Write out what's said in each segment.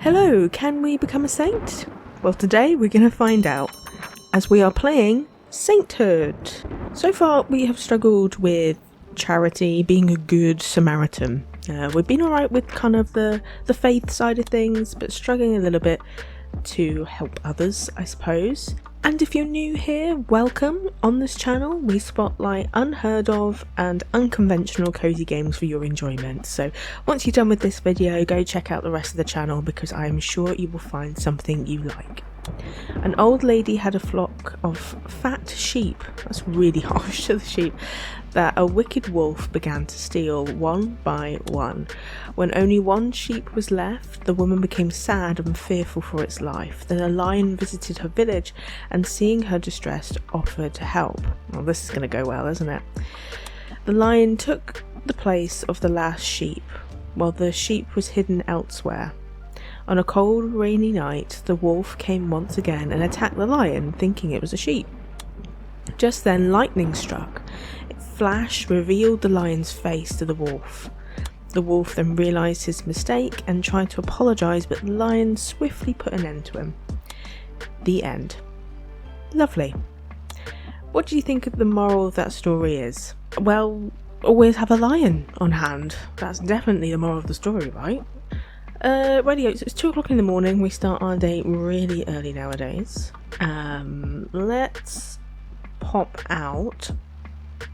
Hello, can we become a saint? Well, today we're going to find out, as we are playing Sainthood. So far we have struggled with charity, being a good Samaritan. We've been alright with kind of the faith side of things, but struggling a little bit to help others, I suppose. And if you're new here, welcome. On this channel we spotlight unheard of and unconventional cozy games for your enjoyment. So once you're done with this video, go check out the rest of the channel because I am sure you will find something you like. An old lady had a flock of fat sheep, that's really harsh to the sheep, that a wicked wolf began to steal one by one. When only one sheep was left, the woman became sad and fearful for its life. Then a lion visited her village and, seeing her distressed, offered to help. Well, this is going to go well, isn't it? The lion took the place of the last sheep, while the sheep was hidden elsewhere. On a cold, rainy night, the wolf came once again and attacked the lion, thinking it was a sheep. Just then, lightning struck. It flashed, revealed the lion's face to the wolf. The wolf then realised his mistake and tried to apologise, but the lion swiftly put an end to him. The end. Lovely. What do you think the moral of that story is? Well, always have a lion on hand. That's definitely the moral of the story, right? Radio, so it's 2 o'clock in the morning. We start our day really early nowadays. Let's pop out.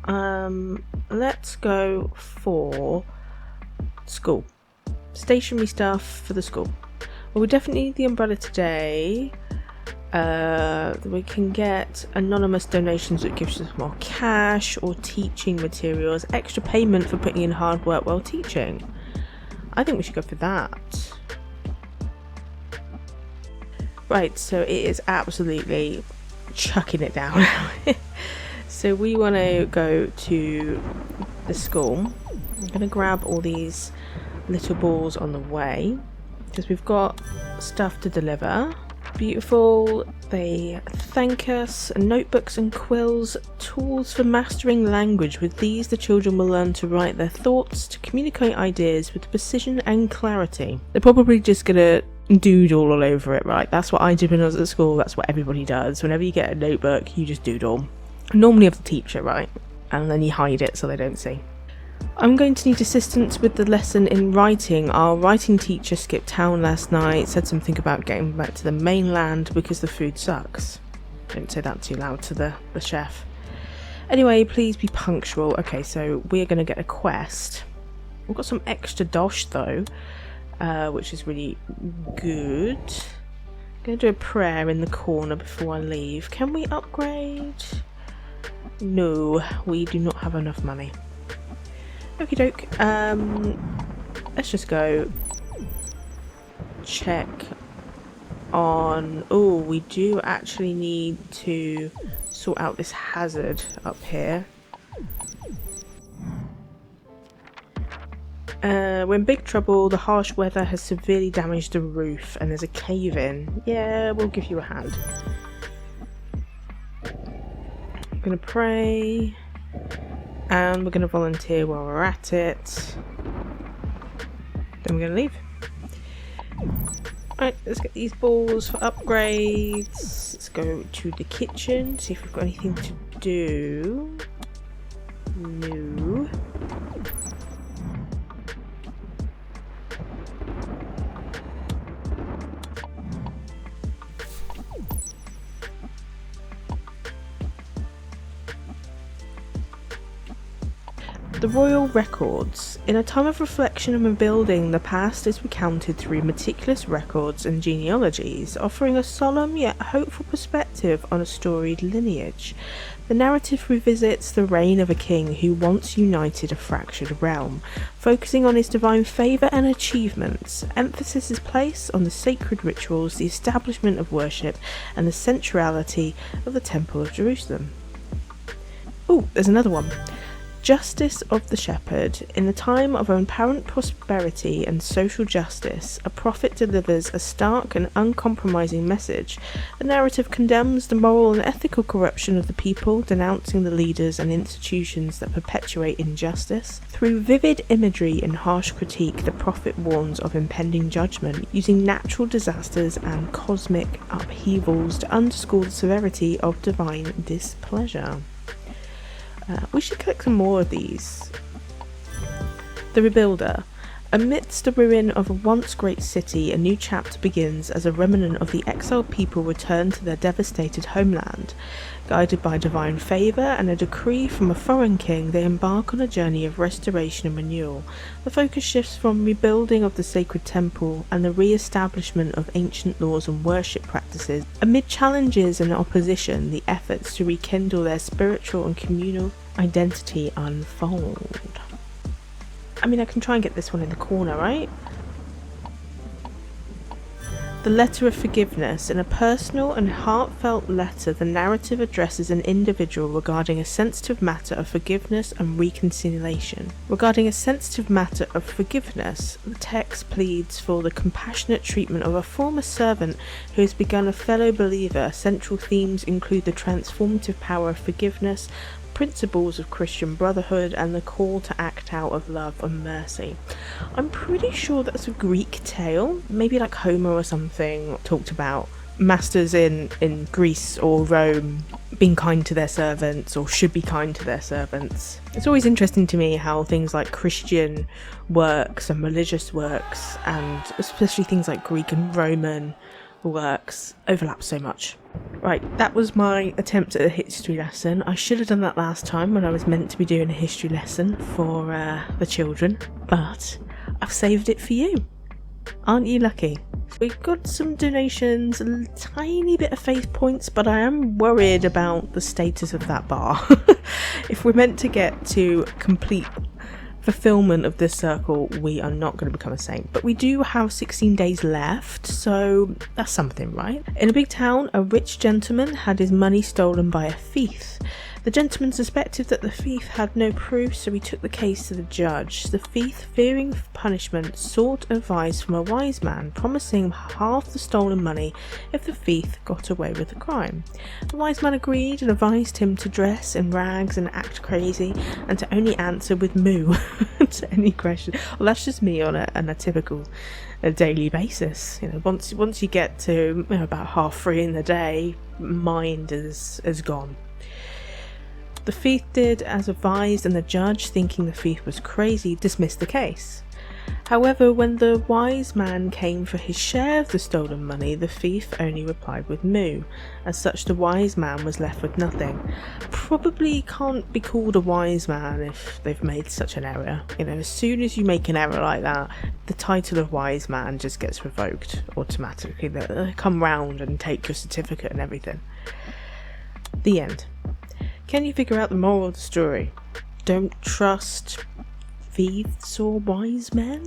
Let's go for school. Stationery stuff for the school. Well, we definitely need the umbrella today. We can get anonymous donations that gives us more cash, or teaching materials, extra payment for putting in hard work while teaching. I think we should go for that. Right, so it is absolutely chucking it down. So we want to go to the school. I'm going to grab all these little balls on the way because we've got stuff to deliver. Beautiful. They thank us. Notebooks and quills, tools for mastering language. With these, the children will learn to write their thoughts, to communicate ideas with precision and clarity. They're probably just gonna doodle all over it, right? That's what I did when I was at school. That's what everybody does. Whenever you get a notebook, you just doodle. Normally of the teacher, right? And then you hide it so they don't see. I'm going to need assistance with the lesson in writing. Our writing teacher skipped town last night, said something about getting back to the mainland because the food sucks. Don't say that too loud to the chef. Anyway, please be punctual. Okay, so we're going to get a quest. We've got some extra dosh though, which is really good. I'm going to do a prayer in the corner before I leave. Can we upgrade? No, we do not have enough money. Okie doke, let's just go check on... Oh, we do actually need to sort out this hazard up here. We're in big trouble. The harsh weather has severely damaged the roof and there's a cave in. Yeah, we'll give you a hand. I'm gonna pray. And we're going to volunteer while we're at it. Then we're going to leave. Right, let's get these balls for upgrades. Let's go to the kitchen, see if we've got anything to do. No. The Royal Records. In a time of reflection and rebuilding, the past is recounted through meticulous records and genealogies, offering a solemn yet hopeful perspective on a storied lineage. The narrative revisits the reign of a king who once united a fractured realm, focusing on his divine favour and achievements. Emphasis is placed on the sacred rituals, the establishment of worship, and the centrality of the Temple of Jerusalem. Oh, there's another one. Justice of the Shepherd. In a time of apparent prosperity and social justice, a prophet delivers a stark and uncompromising message. The narrative condemns the moral and ethical corruption of the people, denouncing the leaders and institutions that perpetuate injustice. Through vivid imagery and harsh critique, the prophet warns of impending judgment, using natural disasters and cosmic upheavals to underscore the severity of divine displeasure. We should collect some more of these. The Rebuilder. Amidst the ruin of a once great city, a new chapter begins as a remnant of the exiled people return to their devastated homeland. Guided by divine favour and a decree from a foreign king, they embark on a journey of restoration and renewal. The focus shifts from rebuilding of the sacred temple and the re-establishment of ancient laws and worship practices. Amid challenges and opposition, the efforts to rekindle their spiritual and communal identity unfold. I mean, I can try and get this one in the corner, right? The Letter of Forgiveness. In a personal and heartfelt letter, the narrative addresses an individual regarding a sensitive matter of forgiveness and reconciliation. Regarding a sensitive matter of forgiveness, the text pleads for the compassionate treatment of a former servant who has begun a fellow believer. Central themes include the transformative power of forgiveness, principles of Christian brotherhood, and the call to act out of love and mercy. I'm pretty sure that's a Greek tale, maybe like Homer or something, talked about masters in Greece or Rome being kind to their servants, or should be kind to their servants. It's always interesting to me how things like Christian works and religious works, and especially things like Greek and Roman works, overlap so much. Right, that was my attempt at a history lesson. I should have done that last time when I was meant to be doing a history lesson for the children, but I've saved it for you. Aren't you lucky? We've got some donations, a tiny bit of faith points, but I am worried about the status of that bar. If we're meant to get to complete fulfillment of this circle, we are not going to become a saint, but we do have 16 days left, so that's something, right? In a big town, a rich gentleman had his money stolen by a thief. The gentleman suspected that the thief had no proof, so he took the case to the judge. The thief, fearing punishment, sought advice from a wise man, promising half the stolen money if the thief got away with the crime. The wise man agreed and advised him to dress in rags and act crazy, and to only answer with moo to any question. Well, that's just me on a typical daily basis. You know, once you get to about 3:30 in the day, mind is gone. The thief did as advised, and the judge, thinking the thief was crazy, dismissed the case. However, when the wise man came for his share of the stolen money, the thief only replied with moo. As such, the wise man was left with nothing. Probably can't be called a wise man if they've made such an error. You know, as soon as you make an error like that, the title of wise man just gets revoked automatically. They come round and take your certificate and everything. The end. Can you figure out the moral of the story? Don't trust thieves or wise men?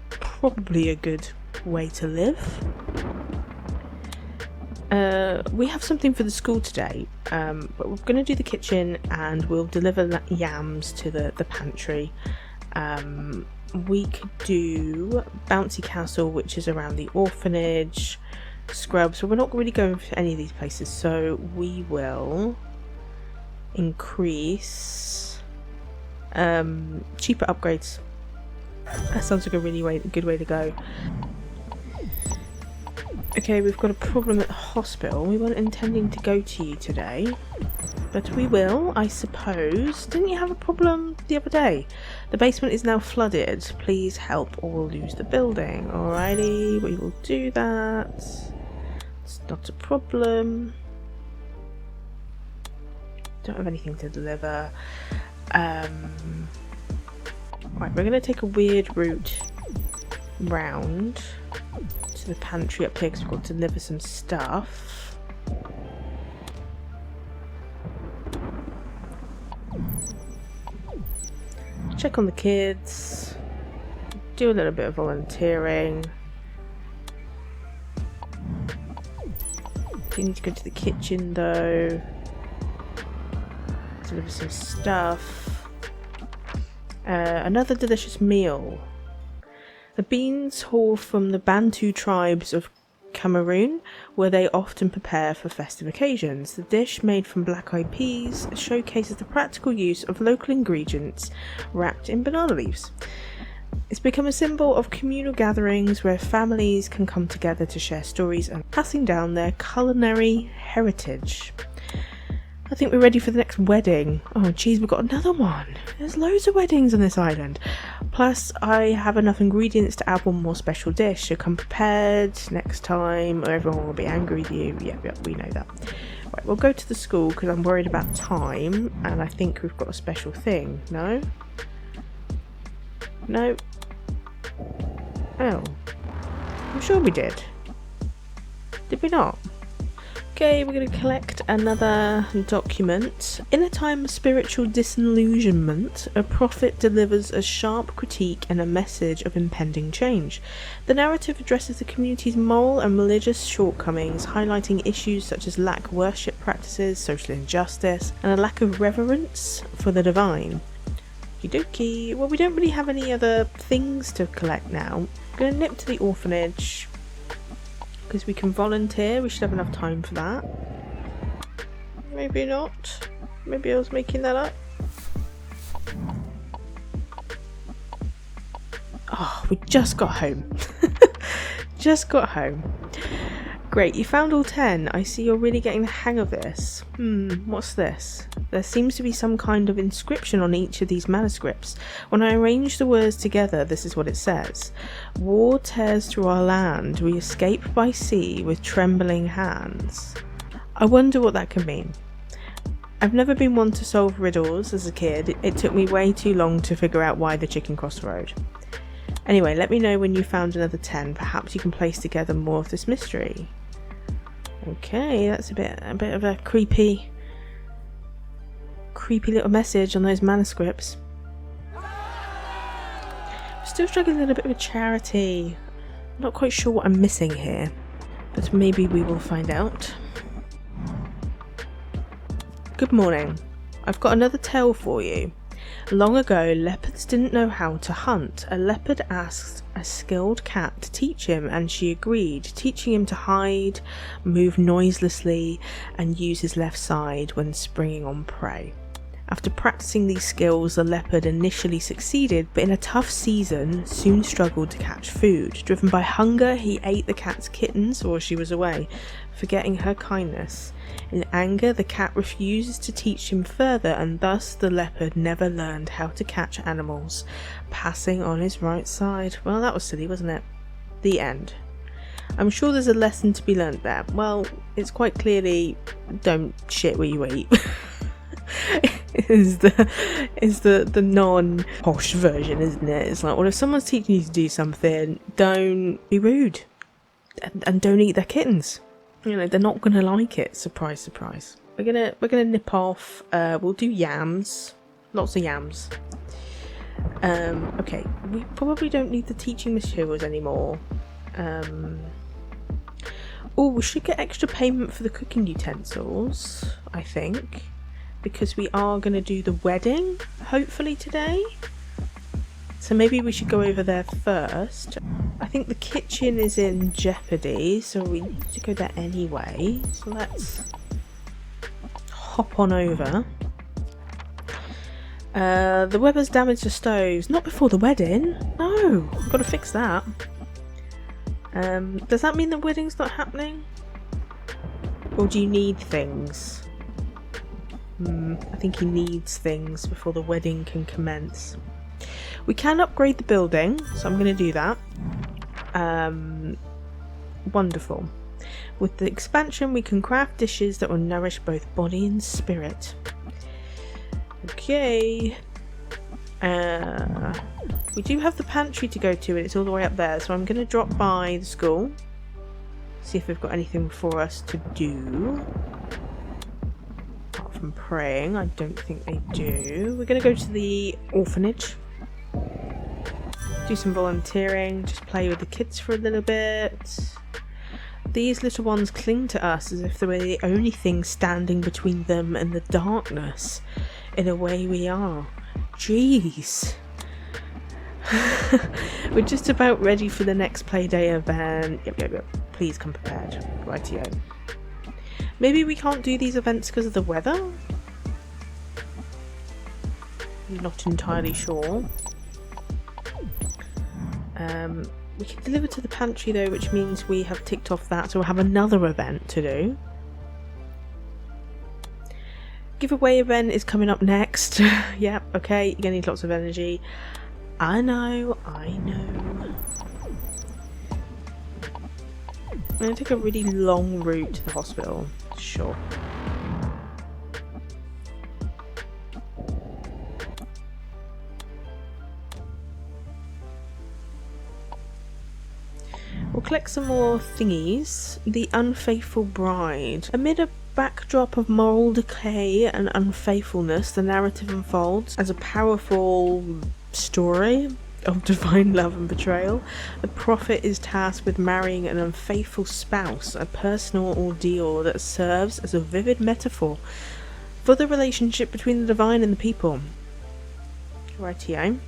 Probably a good way to live. We have something for the school today, but we're going to do the kitchen and we'll deliver yams to the pantry. We could do Bouncy Castle, which is around the orphanage, Scrubs, but we're not really going for any of these places, so we will increase cheaper upgrades. That sounds like a really good way to go. Okay, we've got a problem at the hospital. We weren't intending to go to you today, but we will, I suppose. Didn't you have a problem the other day? The basement is now flooded. Please help or we'll lose the building. Alrighty, we will do that. It's not a problem. Don't have anything to deliver. Right, we're going to take a weird route round to the pantry up here because we've got to deliver some stuff. Check on the kids. Do a little bit of volunteering. You need to go to the kitchen though. Deliver some stuff. Another delicious meal. The beans haul from the Bantu tribes of Cameroon, where they often prepare for festive occasions. The dish, made from black-eyed peas, showcases the practical use of local ingredients wrapped in banana leaves. It's become a symbol of communal gatherings where families can come together to share stories and passing down their culinary heritage. I think we're ready for the next wedding. Oh geez, we've got another one. There's loads of weddings on this island. Plus, I have enough ingredients to add one more special dish, so come prepared next time or everyone will be angry with you. Yeah, we know that. Right, we'll go to the school because I'm worried about time and I think we've got a special thing. No? No? Oh. I'm sure we did. Did we not? Okay, we're going to collect another document. In a time of spiritual disillusionment, a prophet delivers a sharp critique and a message of impending change. The narrative addresses the community's moral and religious shortcomings, highlighting issues such as lack of worship practices, social injustice, and a lack of reverence for the divine. Okie dokie. Well, we don't really have any other things to collect now. I'm going to nip to the orphanage, because we can volunteer. We should have enough time for that. Maybe not. Maybe I was making that up. Oh, we just got home. Just got home. Great, you found all 10. I see you're really getting the hang of this. What's this? There seems to be some kind of inscription on each of these manuscripts. When I arrange the words together, this is what it says. War tears through our land. We escape by sea with trembling hands. I wonder what that could mean. I've never been one to solve riddles as a kid. It took me way too long to figure out why the chicken crossed the road. Anyway, let me know when you found another 10. Perhaps you can place together more of this mystery. Okay, that's a bit of a creepy little message on those manuscripts. Still struggling with a bit of a charity. Not quite sure what I'm missing here, but maybe we will find out. Good morning. I've got another tale for you. Long ago, leopards didn't know how to hunt. A leopard asked a skilled cat to teach him, and she agreed, teaching him to hide, move noiselessly, and use his left side when springing on prey. After practicing these skills, the leopard initially succeeded, but in a tough season, soon struggled to catch food. Driven by hunger, he ate the cat's kittens while she was away, forgetting her kindness. In anger, the cat refuses to teach him further, and thus the leopard never learned how to catch animals, passing on his right side. Well, that was silly, wasn't it? The end. I'm sure there's a lesson to be learnt there. Well, it's quite clearly don't shit where you eat. is the non-posh version, isn't it? It's like, well, if someone's teaching you to do something, don't be rude and don't eat their kittens. You know, they're not gonna like it. Surprise, surprise. We're gonna nip off. We'll do yams, lots of yams. Okay, we probably don't need the teaching materials anymore. Oh, we should get extra payment for the cooking utensils, I think, because we are going to do the wedding, hopefully today. So maybe we should go over there first. I think the kitchen is in jeopardy, so we need to go there anyway. So let's hop on over. The weather's damaged the stoves. Not before the wedding. No, I've got to fix that. Does that mean the wedding's not happening? Or do you need things? I think he needs things before the wedding can commence. We can upgrade the building, so I'm going to do that. Wonderful. With the expansion, we can craft dishes that will nourish both body and spirit. Okay. We do have the pantry to go to, and it's all the way up there, so I'm going to drop by the school, see if they've got anything for us to do. Apart from praying, I don't think they do. We're going to go to the orphanage, do some volunteering, just play with the kids for a little bit. These little ones cling to us as if they were the only thing standing between them and the darkness. In a way we are. Jeez. We're just about ready for the next Playday event. Yep. Please come prepared. Rightio. Maybe we can't do these events because of the weather? I'm not entirely sure. We can deliver to the pantry though, which means we have ticked off that, so we'll have another event to do. Giveaway event is coming up next. Yep, okay, you're gonna need lots of energy. I know. I'm gonna take a really long route to the hospital. Sure. We'll collect some more thingies. The Unfaithful Bride. Amid a backdrop of moral decay and unfaithfulness, the narrative unfolds as a powerful story of divine love and betrayal. The prophet is tasked with marrying an unfaithful spouse, a personal ordeal that serves as a vivid metaphor for the relationship between the divine and the people. Rightio.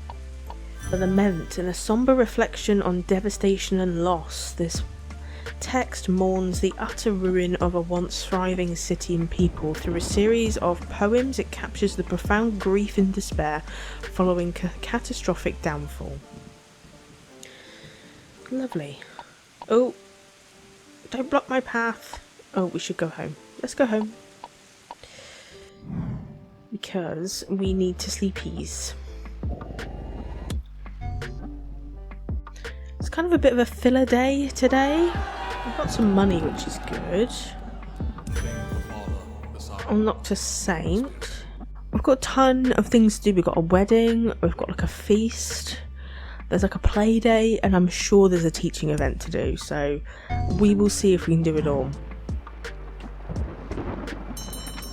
A lament and a sombre reflection on devastation and loss. This text mourns the utter ruin of a once thriving city and people. Through a series of poems, it captures the profound grief and despair following catastrophic downfall. Lovely. Oh, don't block my path. Oh, we should go home. Let's go home. Because we need to sleepies. It's kind of a bit of a filler day today. I've got some money, which is good. Unlocked to Saint. We've got a ton of things to do. We've got a wedding, we've got like a feast, there's like a play day, and I'm sure there's a teaching event to do, so we will see if we can do it all.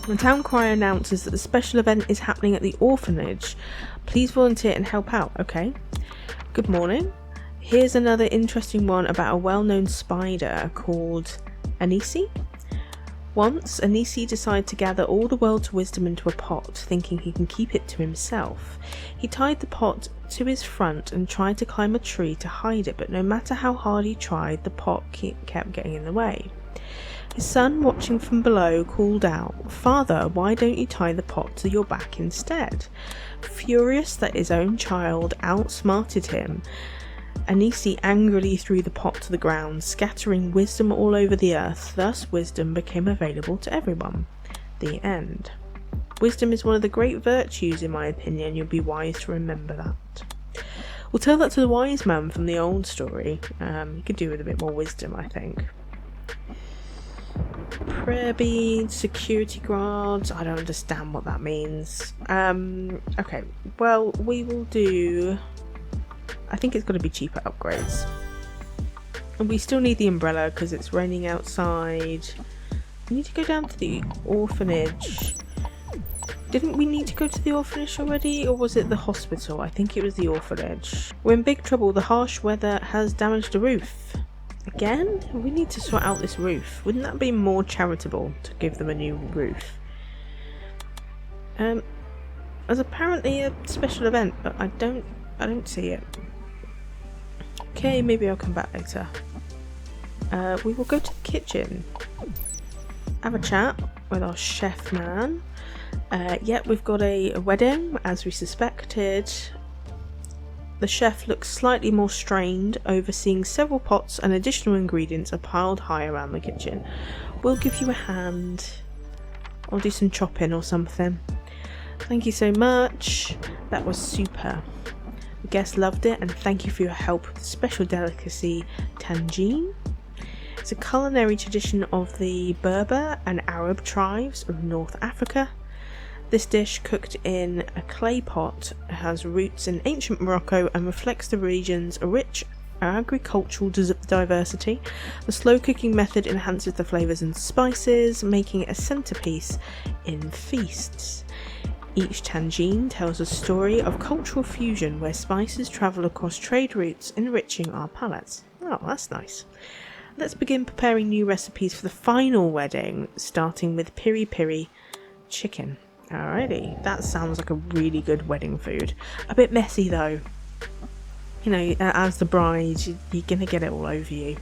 The town crier announces that the special event is happening at the orphanage. Please volunteer and help out. Okay. Good morning. Here's another interesting one about a well-known spider called Anisi. Once, Anisi decided to gather all the world's wisdom into a pot, thinking he can keep it to himself. He tied the pot to his front and tried to climb a tree to hide it, but no matter how hard he tried, the pot kept getting in the way. His son, watching from below, called out, "Father, why don't you tie the pot to your back instead?" Furious that his own child outsmarted him, Anisi angrily threw the pot to the ground, scattering wisdom all over the earth. Thus, wisdom became available to everyone. The end. Wisdom is one of the great virtues, in my opinion. You'll be wise to remember that. We'll tell that to the wise man from the old story. You could do with a bit more wisdom, I think. Prayer beads, security guards. I don't understand what that means. Okay, well, we will do... I think it's got to be cheaper upgrades. And we still need the umbrella because it's raining outside. We need to go down to the orphanage. Didn't we need to go to the orphanage already, or was it the hospital? I think it was the orphanage. We're in big trouble. The harsh weather has damaged the roof. Again? We need to sort out this roof. Wouldn't that be more charitable to give them a new roof? There's apparently a special event, but I don't see it. Okay, maybe I'll come back later. We will go to the kitchen. Have a chat with our chef man. We've got a wedding, as we suspected. The chef looks slightly more strained, overseeing several pots and additional ingredients are piled high around the kitchen. We'll give you a hand. I'll do some chopping or something. Thank you so much. That was super. The guests loved it, and thank you for your help with the special delicacy tangine. It's a culinary tradition of the Berber and Arab tribes of North Africa. This dish, cooked in a clay pot, has roots in ancient Morocco and reflects the region's rich agricultural diversity. The slow cooking method enhances the flavours and spices, making it a centrepiece in feasts. Each tangine tells a story of cultural fusion where spices travel across trade routes, enriching our palates. Oh, that's nice. Let's begin preparing new recipes for the final wedding, starting with piri piri chicken. Alrighty, that sounds like a really good wedding food. A bit messy though. You know, as the bride, you're gonna get it all over you.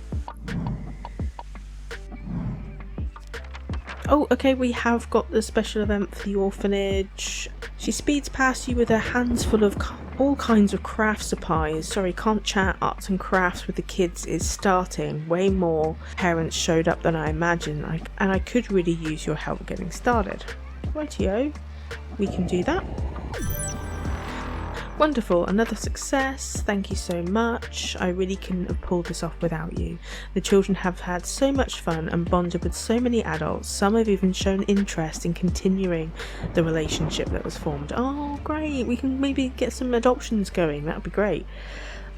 Oh, okay, we have got the special event for the orphanage. She speeds past you with her hands full of all kinds of craft supplies. Sorry, can't chat. Arts and crafts with the kids is starting. Way more parents showed up than I imagined, and I could really use your help getting started. Rightio, we can do that. Wonderful, another success. Thank you so much. I really couldn't have pulled this off without you. The children have had so much fun and bonded with so many adults. Some have even shown interest in continuing the relationship that was formed. Oh, great. We can maybe get some adoptions going. That would be great.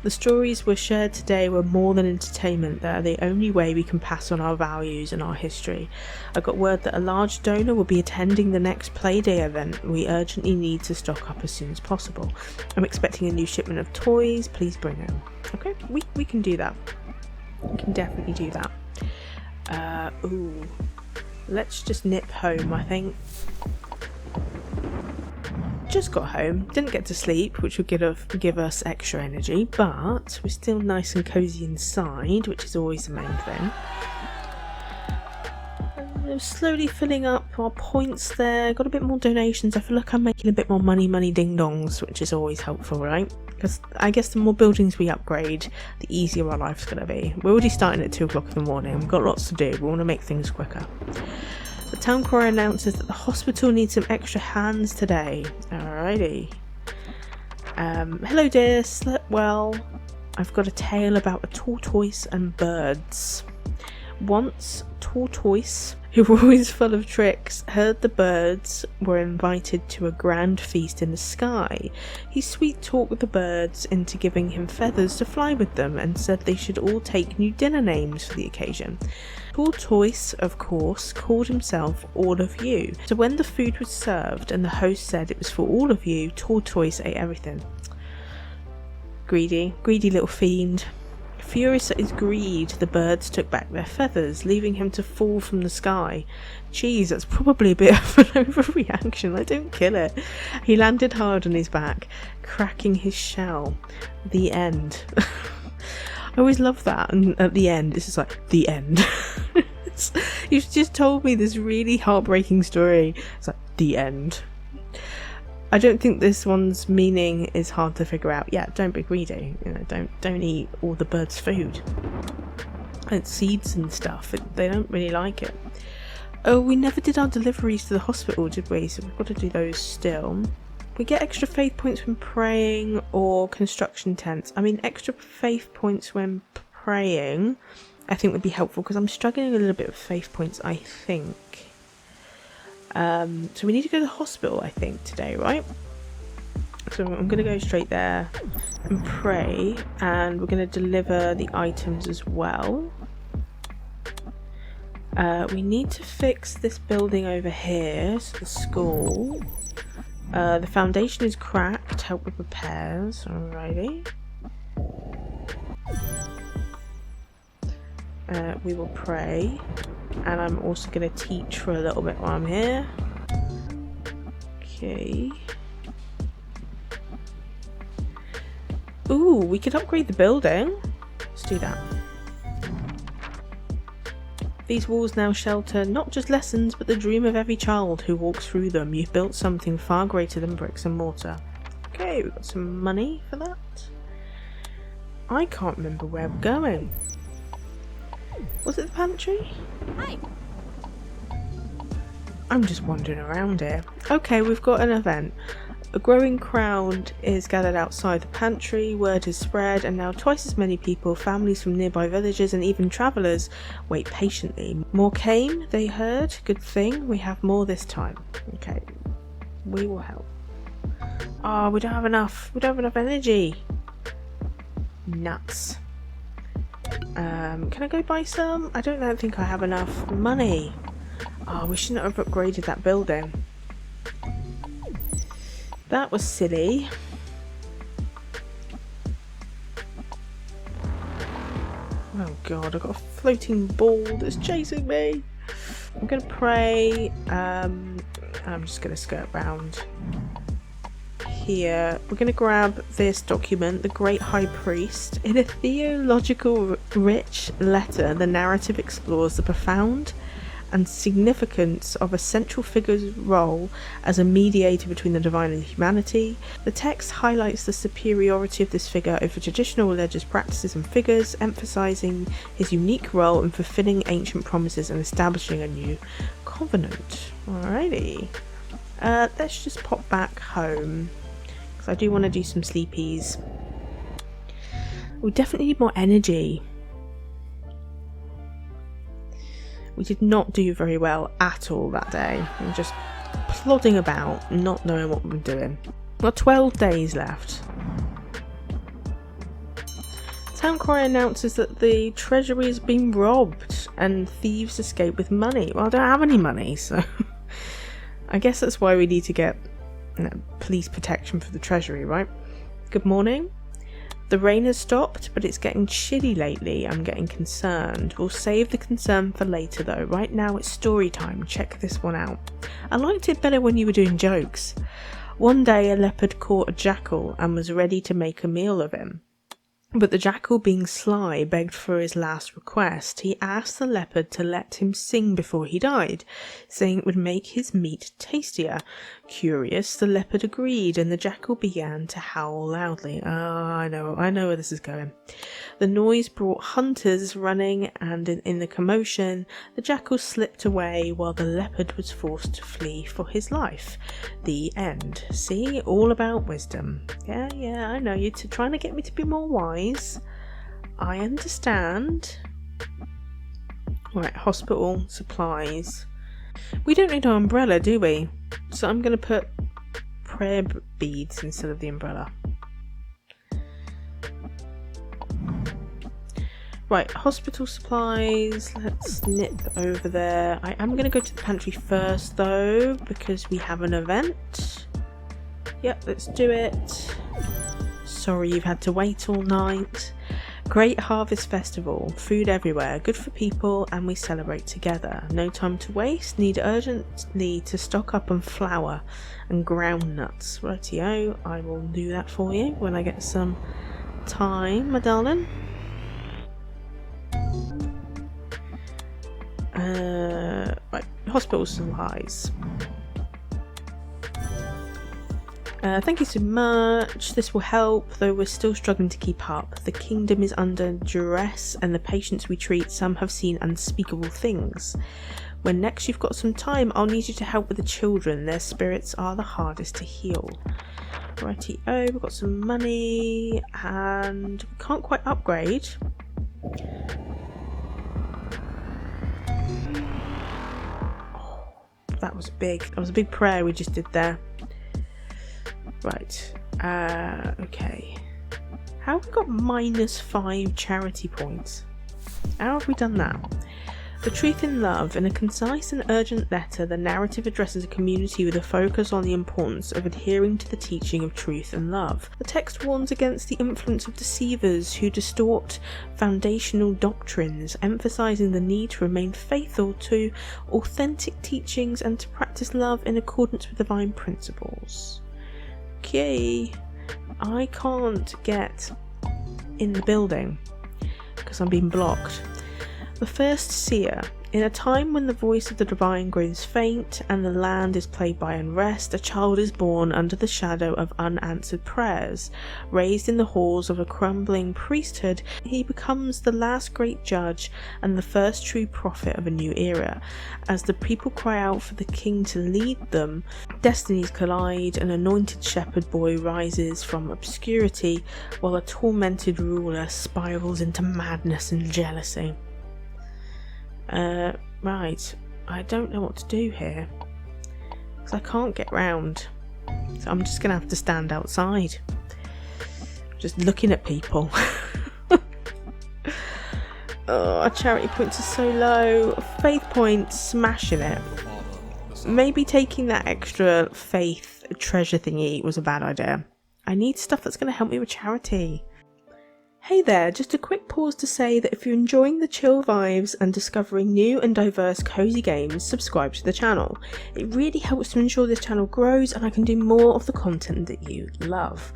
The stories were shared today were more than entertainment. They are the only way we can pass on our values and our history. I got word that a large donor will be attending the next Playday event. We urgently need to stock up as soon as possible. I'm expecting a new shipment of toys. Please bring them. Okay, we can do that. We can definitely do that. Ooh. Let's just nip home, I think. Just got home, didn't get to sleep, which would give us extra energy, but we're still nice and cozy inside, which is always the main thing. Slowly filling up our points there, got a bit more donations. I feel like I'm making a bit more money ding dongs, which is always helpful, right? Because I guess the more buildings we upgrade, the easier our life's going to be. We're already starting at 2 o'clock in the morning, we've got lots to do, we want to make things quicker. The town crier announces that the hospital needs some extra hands today. Alrighty. Hello dear, slept well. I've got a tale about a tortoise and birds. Once, Tortoise, who were always full of tricks, heard the birds were invited to a grand feast in the sky. He sweet-talked the birds into giving him feathers to fly with them and said they should all take new dinner names for the occasion. Tortoise, of course, called himself All of You. So when the food was served and the host said it was for all of you, Tortoise ate everything. Greedy little fiend. Furious at his greed, the birds took back their feathers, leaving him to fall from the sky. Geez, that's probably a bit of an overreaction. I don't kill it. He landed hard on his back, cracking his shell. The end. I always love that, and at the end, it's just like, the end. You've just told me this really heartbreaking story. It's like, the end. I don't think this one's meaning is hard to figure out. Yeah, don't be greedy. You know, don't eat all the birds' food. And seeds and stuff. They don't really like it. Oh, we never did our deliveries to the hospital, did we? So we've got to do those still. We get extra faith points when praying or construction tents. I mean, extra faith points when praying I think would be helpful because I'm struggling a little bit with faith points, I think. So we need to go to the hospital, I think, today, right? So I'm going to go straight there and pray, and we're going to deliver the items as well. We need to fix this building over here, so the school. The foundation is cracked, help with repairs, alrighty. We will pray, and I'm also going to teach for a little bit while I'm here. Okay. Ooh, we could upgrade the building. Let's do that. These walls now shelter not just lessons, but the dream of every child who walks through them. You've built something far greater than bricks and mortar. Okay, we've got some money for that. I can't remember where we're going. Was it the pantry? Hi. I'm just wandering around here. Okay, we've got an event. A growing crowd is gathered outside the pantry, word is spread, and now twice as many people, families from nearby villages and even travellers, wait patiently. More came, they heard. Good thing, we have more this time. Okay, we will help. Oh, we don't have enough. We don't have enough energy. Nuts. Can I go buy some? I don't think I have enough money. Oh, we shouldn't have upgraded that building. That was silly. Oh god, I've got a floating ball that's chasing me. I'm gonna pray. I'm just going to skirt round here. We're going to grab this document, The Great High Priest. In a theological rich letter, the narrative explores the profound and significance of a central figure's role as a mediator between the divine and humanity. The text highlights the superiority of this figure over traditional religious practices and figures, emphasizing his unique role in fulfilling ancient promises and establishing a new covenant. Alrighty. Let's just pop back home, because I do want to do some sleepies. We definitely need more energy. We did not do very well at all that day. We were just plodding about, not knowing what we were doing. We've got 12 days left. Town Crier announces that the treasury has been robbed and thieves escape with money. Well, I don't have any money, so I guess that's why we need to get police protection for the treasury, right? Good morning. The rain has stopped, but it's getting chilly lately. I'm getting concerned. We'll save the concern for later though. Right now it's story time. Check this one out. I liked it better when you were doing jokes. One day a leopard caught a jackal and was ready to make a meal of him. But the jackal, being sly, begged for his last request. He asked the leopard to let him sing before he died, saying it would make his meat tastier. Curious, the leopard agreed, and the jackal began to howl loudly. I know where this is going. The noise brought hunters running, and in the commotion, the jackal slipped away while the leopard was forced to flee for his life. The end. See? All about wisdom. Yeah, I know. You're trying to get me to be more wise. I understand. Right, hospital supplies. We don't need our umbrella, do we? So I'm going to put prayer beads instead of the umbrella. Right, hospital supplies. Let's nip over there. I am going to go to the pantry first though, because we have an event. Yep, let's do it. Sorry you've had to wait all night. Great Harvest Festival. Food everywhere. Good for people, and we celebrate together. No time to waste. Need urgently to stock up on flour and ground nuts. Rightio, I will do that for you when I get some time, my darling. Right, hospital supplies. Thank you so much. This will help, though we're still struggling to keep up. The kingdom is under duress, and the patients we treat, some have seen unspeakable things. When next you've got some time, I'll need you to help with the children. Their spirits are the hardest to heal. Righty-o, we've got some money, and we can't quite upgrade. Oh, that was big. That was a big prayer we just did there. Right, okay. How have we got -5 charity points? How have we done that? The Truth in Love. In a concise and urgent letter, the narrative addresses a community with a focus on the importance of adhering to the teaching of truth and love. The text warns against the influence of deceivers who distort foundational doctrines, emphasizing the need to remain faithful to authentic teachings and to practice love in accordance with divine principles. Okay, I can't get in the building because I'm being blocked. The first seer. In a time when the voice of the divine grows faint and the land is plagued by unrest, a child is born under the shadow of unanswered prayers. Raised in the halls of a crumbling priesthood, he becomes the last great judge and the first true prophet of a new era. As the people cry out for the king to lead them, destinies collide. An anointed shepherd boy rises from obscurity, while a tormented ruler spirals into madness and jealousy. Right, I don't know what to do here, because I can't get round, so I'm just gonna have to stand outside, just looking at people. Oh, our charity points are so low. Faith points, smashing it. Maybe taking that extra faith treasure thingy was a bad idea. I need stuff that's gonna help me with charity. Hey there, just a quick pause to say that if you're enjoying the chill vibes and discovering new and diverse cozy games, subscribe to the channel. It really helps to ensure this channel grows and I can do more of the content that you love.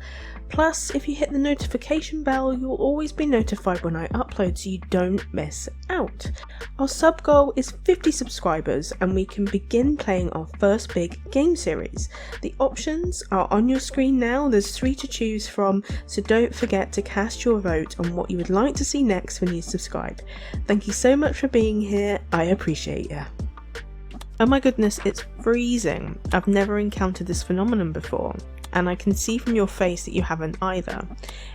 Plus, if you hit the notification bell, you'll always be notified when I upload so you don't miss out. Our sub goal is 50 subscribers and we can begin playing our first big game series. The options are on your screen now, there's 3 to choose from, so don't forget to cast your vote on what you would like to see next when you subscribe. Thank you so much for being here, I appreciate you. Oh my goodness, it's freezing. I've never encountered this phenomenon before. And I can see from your face that you haven't either.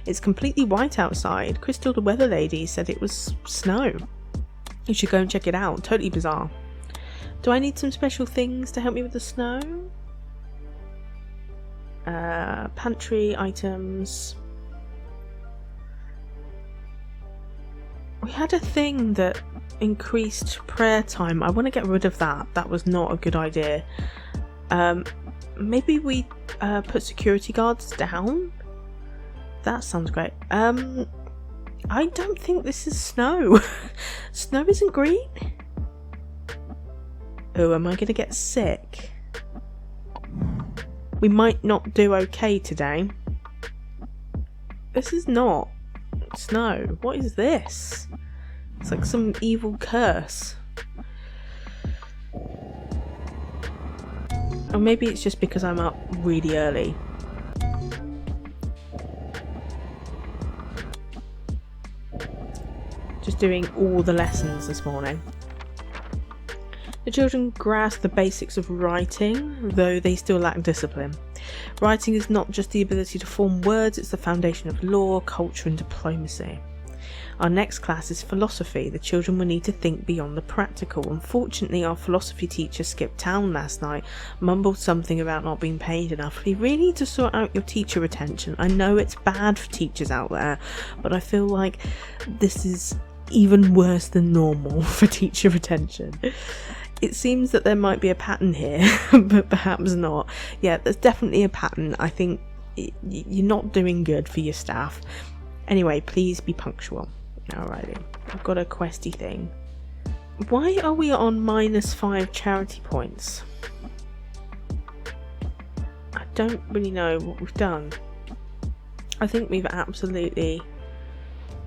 It's completely white outside. Crystal, the weather lady, said it was snow. You should go and check it out. Totally bizarre. Do I need some special things to help me with the snow? Pantry items. We had a thing that increased prayer time. I want to get rid of that. That was not a good idea. Maybe we put security guards down? That sounds great. I don't think this is snow. Snow isn't green? Oh, am I going to get sick? We might not do okay today. This is not snow. What is this? It's like some evil curse. Or maybe it's just because I'm up really early. Just doing all the lessons this morning. The children grasp the basics of writing, though they still lack discipline. Writing is not just the ability to form words, it's the foundation of law, culture and diplomacy. Our next class is philosophy. The children will need to think beyond the practical. Unfortunately, our philosophy teacher skipped town last night, mumbled something about not being paid enough. We really need to sort out your teacher retention. I know it's bad for teachers out there, but I feel like this is even worse than normal for teacher retention. It seems that there might be a pattern here, but perhaps not. Yeah, there's definitely a pattern. I think you're not doing good for your staff. Anyway, please be punctual. Alrighty, I've got a questy thing. Why are we on -5 charity points? I don't really know what we've done. I think we've absolutely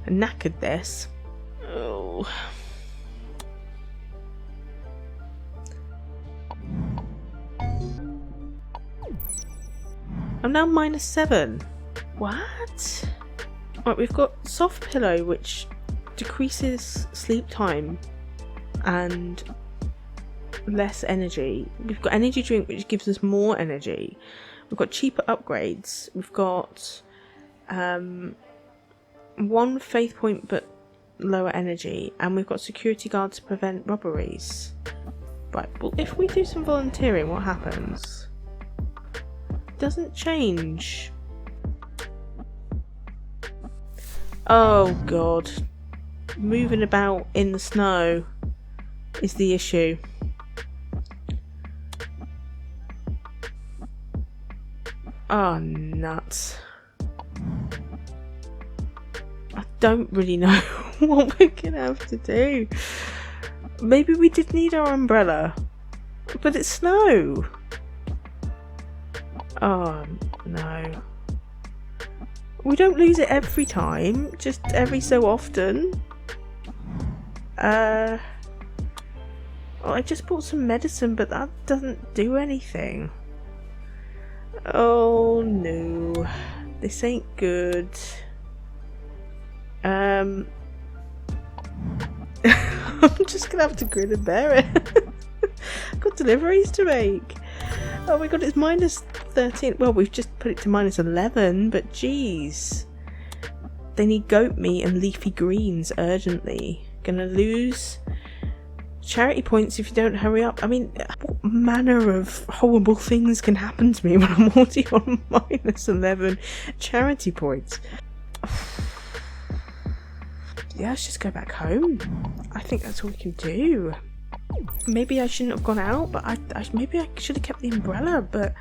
knackered this. Oh. I'm now -7. What? Right, we've got soft pillow, which decreases sleep time and less energy. We've got energy drink, which gives us more energy. We've got cheaper upgrades. We've got 1 faith point but lower energy, and we've got security guard to prevent robberies. Right, well, if we do some volunteering, what happens? Doesn't change. Oh god. Moving about in the snow is the issue. Oh, nuts. I don't really know what we're gonna have to do. Maybe we did need our umbrella, but it's snow. Oh no. We don't lose it every time, just every so often. Well, I just bought some medicine, but that doesn't do anything. Oh no, this ain't good. I'm just gonna have to grin and bear it. I've got deliveries to make. Oh my god, it's -13. Well, we've just put it to -11, but geez. They need goat meat and leafy greens urgently. Gonna lose charity points if you don't hurry up. I mean, what manner of horrible things can happen to me when I'm already on -11 charity points? Yeah, let's just go back home. I think that's all we can do. Maybe I shouldn't have gone out, but maybe I should have kept the umbrella, but...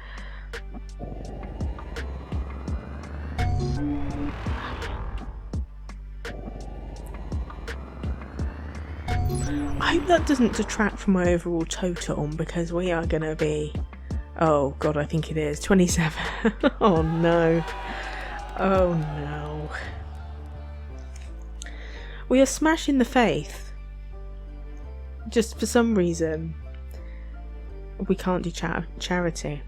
I hope that doesn't detract from my overall total, because we are going to be... Oh god, I think it is. 27. Oh no. Oh no. We are smashing the faith. Just for some reason, we can't do charity.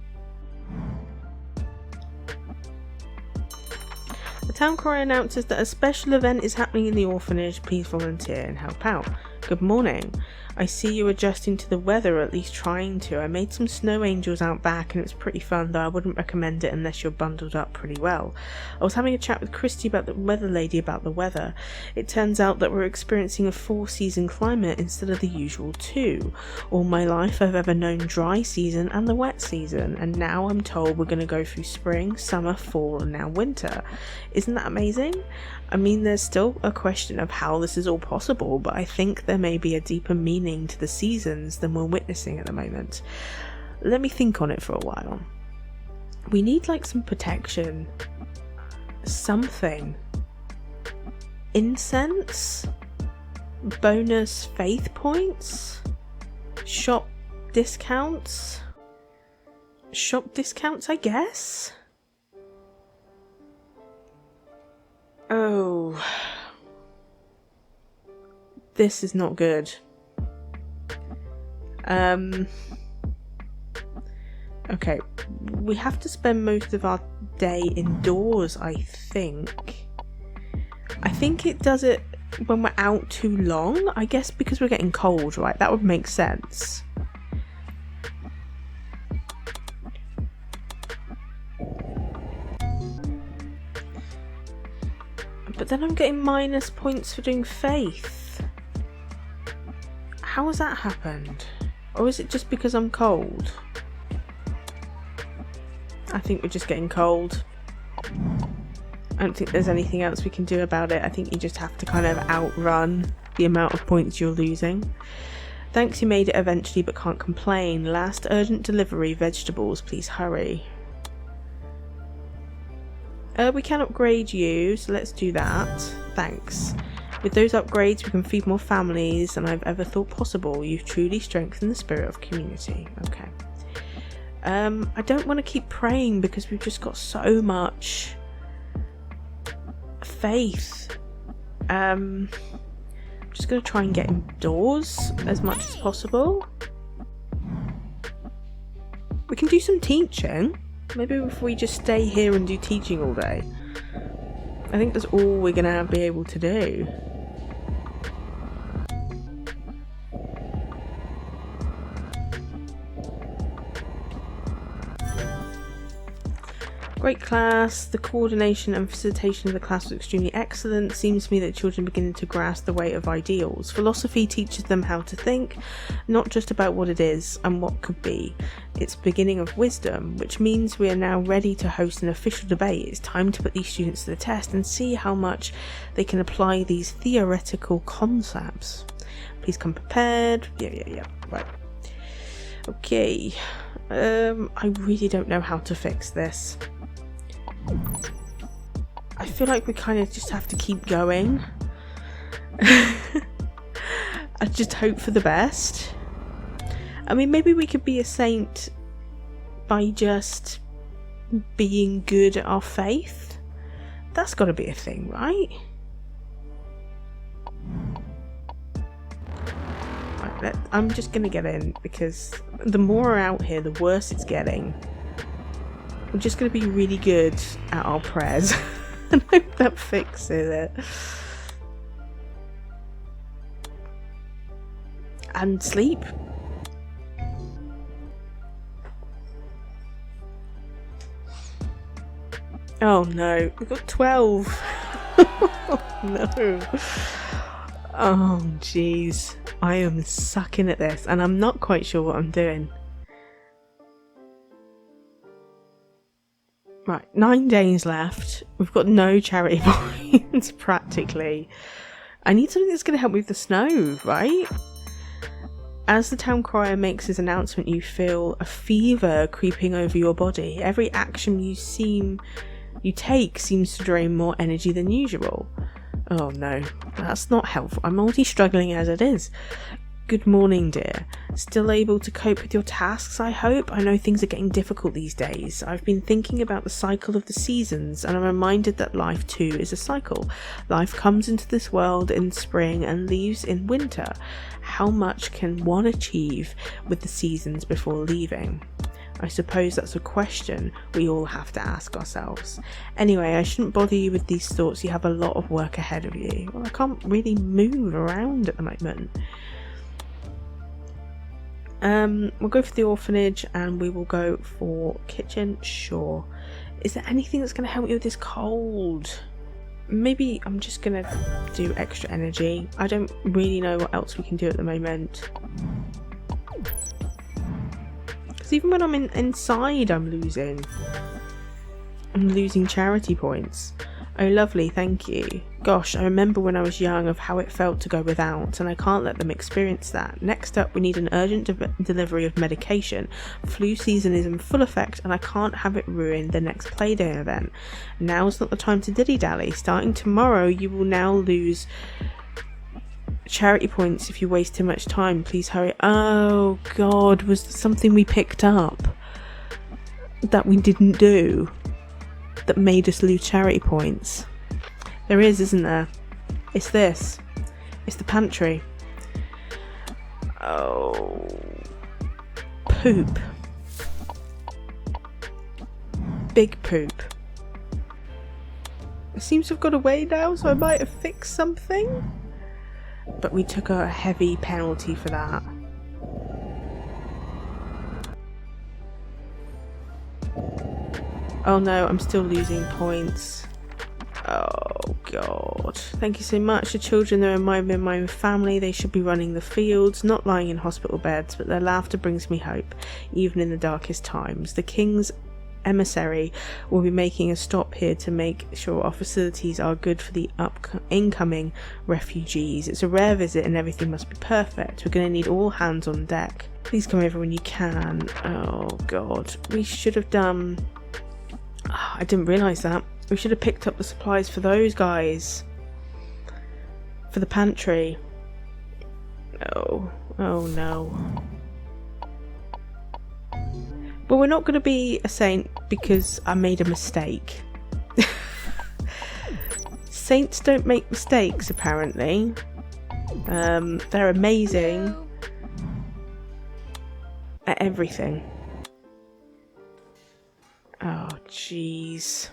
The town crier announces that a special event is happening in the orphanage. Please volunteer and help out. Good morning. I see you adjusting to the weather, at least trying to. I made some snow angels out back and it was pretty fun, though I wouldn't recommend it unless you're bundled up pretty well. I was having a chat with Christy about the weather lady about the weather. It turns out that we're experiencing a 4-season climate instead of the usual 2. All my life I've ever known dry season and the wet season, and now I'm told we're going to go through spring, summer, fall and now winter. Isn't that amazing? I mean, there's still a question of how this is all possible, but I think there may be a deeper meaning to the seasons than we're witnessing at the moment. Let me think on it for a while. We need like some protection. Something. Incense? Bonus faith points? Shop discounts? Shop discounts, I guess? Oh, this is not good. Okay, we have to spend most of our day indoors, I think. I think it does it when we're out too long, I guess because we're getting cold, right? That would make sense. But then I'm getting minus points for doing faith. How has that happened? Or is it just because I'm cold? I think we're just getting cold. I don't think there's anything else we can do about it. I think you just have to kind of outrun the amount of points you're losing. Thanks, you made it eventually, but can't complain. Last urgent delivery, vegetables, please hurry. We can upgrade you, so let's do that. Thanks. With those upgrades, we can feed more families than I've ever thought possible. You've truly strengthened the spirit of community. Okay. I don't want to keep praying because we've just got so much faith. I'm just going to try and get indoors as much as possible. We can do some teaching. Maybe if we just stay here and do teaching all day. I think that's all we're going to be able to do. Great class. The coordination and facilitation of the class was extremely excellent. Seems to me that children are beginning to grasp the weight of ideals. Philosophy teaches them how to think, not just about what it is and what could be. It's the beginning of wisdom, which means we are now ready to host an official debate. It's time to put these students to the test and see how much they can apply these theoretical concepts. Please come prepared. Yeah. Right. Okay. I really don't know how to fix this. I feel like we kind of just have to keep going. I just hope for the best. I mean, maybe we could be a saint by just being good at our faith. That's got to be a thing, right? Right, I'm just going to get in because the more we're out here, the worse it's getting. We're just going to be really good at our prayers. And I hope that fixes it. And sleep. Oh no, we've got 12. Oh no. Oh jeez. I am sucking at this and I'm not quite sure what I'm doing. Right, 9 days left. We've got no charity points practically. I need something that's going to help with the snow, right? As the town crier makes his announcement, you feel a fever creeping over your body. Every action you take seems to drain more energy than usual. Oh no, that's not helpful. I'm already struggling as it is. Good morning, dear. Still able to cope with your tasks, I hope? I know things are getting difficult these days. I've been thinking about the cycle of the seasons, and I'm reminded that life too is a cycle. Life comes into this world in spring and leaves in winter. How much can one achieve with the seasons before leaving? I suppose that's a question we all have to ask ourselves. Anyway, I shouldn't bother you with these thoughts. You have a lot of work ahead of you. Well, I can't really move around at the moment. We'll go for the orphanage and we will go for kitchen. Sure. Is there anything that's going to help you with this cold? Maybe I'm just going to do extra energy. I don't really know what else we can do at the moment. Because even when I'm inside, I'm losing charity points. Oh lovely, thank you. Gosh, I remember when I was young of how it felt to go without, and I can't let them experience that. Next up, we need an urgent delivery of medication. Flu season is in full effect, and I can't have it ruin the next Playday event. Now's not the time to dilly-dally. Starting tomorrow, you will now lose charity points if you waste too much time. Please hurry. Oh god, was there something we picked up that we didn't do that made us lose charity points? There is, isn't there? It's this. It's the pantry. Oh. Poop. Big poop. It seems to have got away now, so I might have fixed something. But we took a heavy penalty for that. Oh no, I'm still losing points. Oh god. Thank you so much. The children are in my family. They should be running the fields, not lying in hospital beds, but their laughter brings me hope, even in the darkest times. The king's emissary will be making a stop here to make sure our facilities are good for the incoming refugees. It's a rare visit and everything must be perfect. We're going to need all hands on deck. Please come over when you can. Oh god. We should have done... Oh, I didn't realise that. We should have picked up the supplies for those guys. For the pantry. Oh no. But we're not going to be a saint because I made a mistake. Saints don't make mistakes, apparently. They're amazing at everything. Oh, jeez.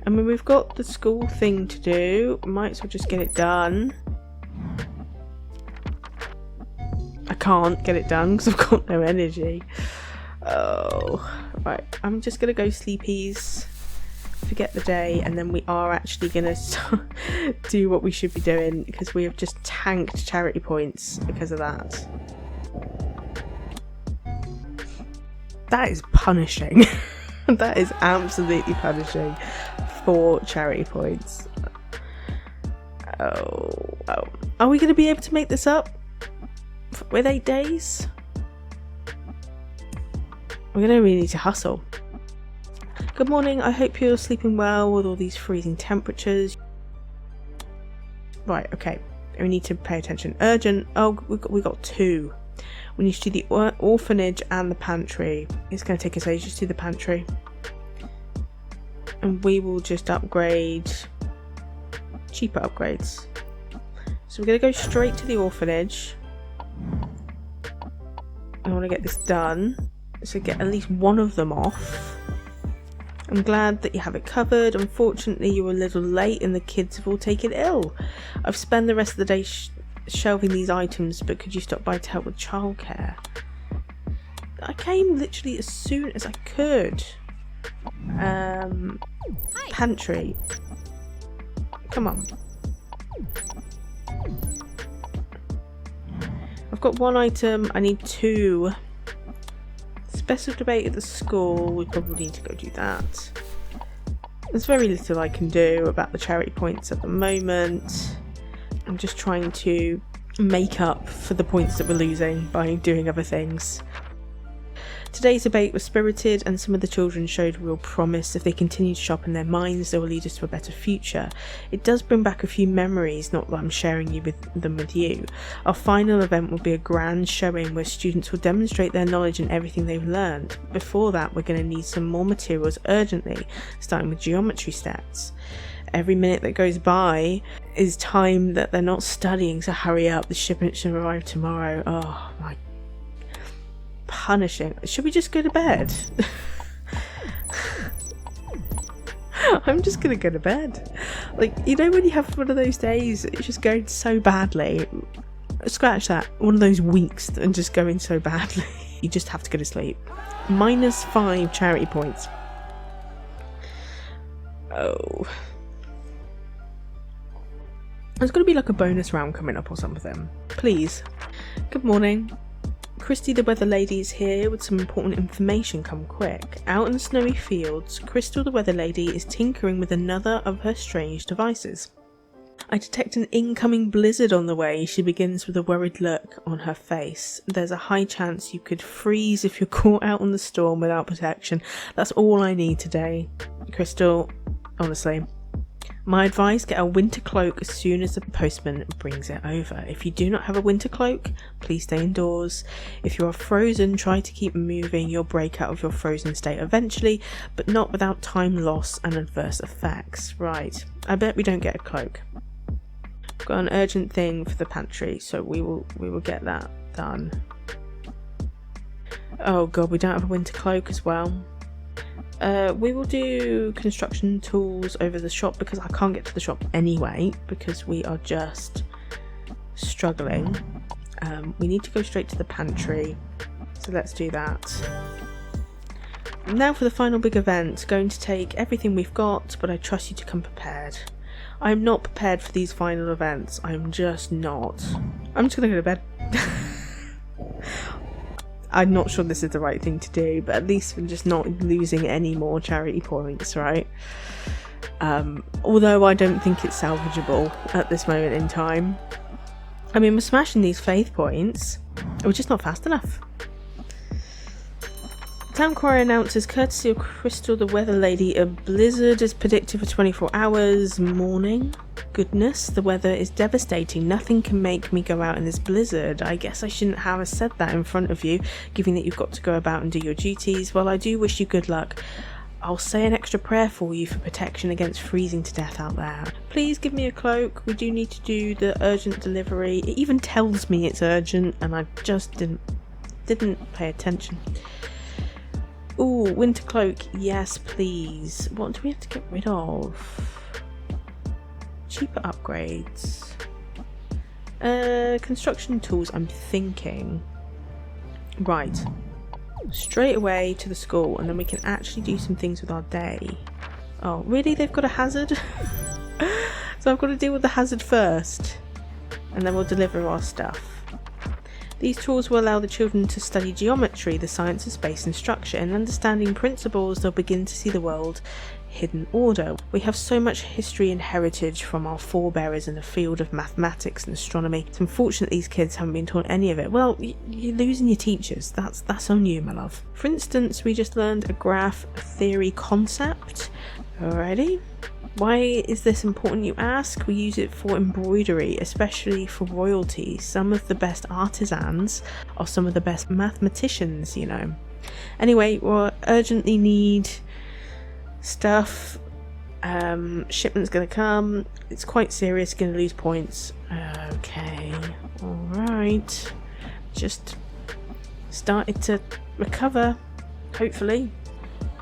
I mean, we've got the school thing to do. Might as well just get it done. I can't get it done because I've got no energy. Oh, right. I'm just going to go sleepies. Forget the day, and then we are actually going to do what we should be doing because we have just tanked charity points because of that. That is punishing. That is absolutely punishing for charity points. Oh. Are we going to be able to make this up with 8 days? We're going to really need to hustle. Good morning, I hope you're sleeping well with all these freezing temperatures. Right, okay, we need to pay attention. Urgent. Oh, we got 2. We need to do the orphanage and the pantry. It's going to take us ages to do the pantry. And we will just upgrade. Cheaper upgrades. So we're going to go straight to the orphanage. I want to get this done. So get at least one of them off. I'm glad that you have it covered. Unfortunately, you were a little late and the kids have all taken ill. I've spent the rest of the day shelving these items, but could you stop by to help with childcare? I came literally as soon as I could. Pantry. Come on. I've got 1 item. I need 2. Special debate at the school. We probably need to go do that. There's very little I can do about the charity points at the moment. I'm just trying to make up for the points that we're losing by doing other things. Today's debate was spirited and some of the children showed real promise. If they continue to sharpen their minds, they will lead us to a better future. It does bring back a few memories, not that I'm sharing them with you. Our final event will be a grand showing where students will demonstrate their knowledge and everything they've learned. Before that, we're going to need some more materials urgently, starting with geometry stats. Every minute that goes by is time that they're not studying, so hurry up, the shipment should arrive tomorrow. Oh my, punishing. Should we just go to bed? I'm just gonna go to bed. Like, you know when you have one of those days it's just going so badly, scratch that, one of those weeks and just going so badly, you just have to go to sleep. -5 charity points. Oh, there's got to be like a bonus round coming up or something. Please. Good morning. Christy the weather lady is here with some important information. Come quick. Out in the snowy fields, Crystal the weather lady is tinkering with another of her strange devices. I detect an incoming blizzard on the way. She begins with a worried look on her face. There's a high chance you could freeze if you're caught out on the storm without protection. That's all I need today. Crystal, honestly. My advice, get a winter cloak as soon as the postman brings it over. If you do not have a winter cloak, please stay indoors. If you are frozen, try to keep moving. You'll break out of your frozen state eventually, but not without time loss and adverse effects. Right, I bet we don't get a cloak. Got an urgent thing for the pantry, so we will get that done. Oh god, we don't have a winter cloak as well. We will do construction tools over the shop because I can't get to the shop anyway because we are just struggling. We need to go straight to the pantry, so let's do that. Now for the final big event. Going to take everything we've got, but I trust you to come prepared. I'm not prepared for these final events. I'm just not. I'm just gonna go to bed. I'm not sure this is the right thing to do, but at least we're just not losing any more charity points, right? Although I don't think it's salvageable at this moment in time. I mean, we're smashing these faith points. We're just not fast enough. Town Quarry announces, courtesy of Crystal the weather lady, a blizzard is predicted for 24 hours. Morning. Goodness, the weather is devastating. Nothing can make me go out in this blizzard. I guess I shouldn't have said that in front of you, given that you've got to go about and do your duties. Well, I do wish you good luck. I'll say an extra prayer for you for protection against freezing to death out there. Please give me a cloak. We do need to do the urgent delivery. It even tells me it's urgent, and I just didn't pay attention. Ooh, winter cloak. Yes, please. What do we have to get rid of? Cheaper upgrades. Construction tools, I'm thinking. Right. Straight away to the school, and then we can actually do some things with our day. Oh, really? They've got a hazard? So I've got to deal with the hazard first, and then we'll deliver our stuff. These tools will allow the children to study geometry, the science of space and structure, and understanding principles they'll begin to see the world hidden order. We have so much history and heritage from our forebears in the field of mathematics and astronomy. It's unfortunate these kids haven't been taught any of it. Well, you're losing your teachers. That's on you, my love. For instance, we just learned a graph theory concept. Alrighty. Why is this important, you ask? We use it for embroidery, especially for royalty. Some of the best artisans are some of the best mathematicians, you know. Anyway, we'll urgently need stuff. Shipment's gonna come. It's quite serious, gonna lose points. Okay, alright. Just started to recover, hopefully.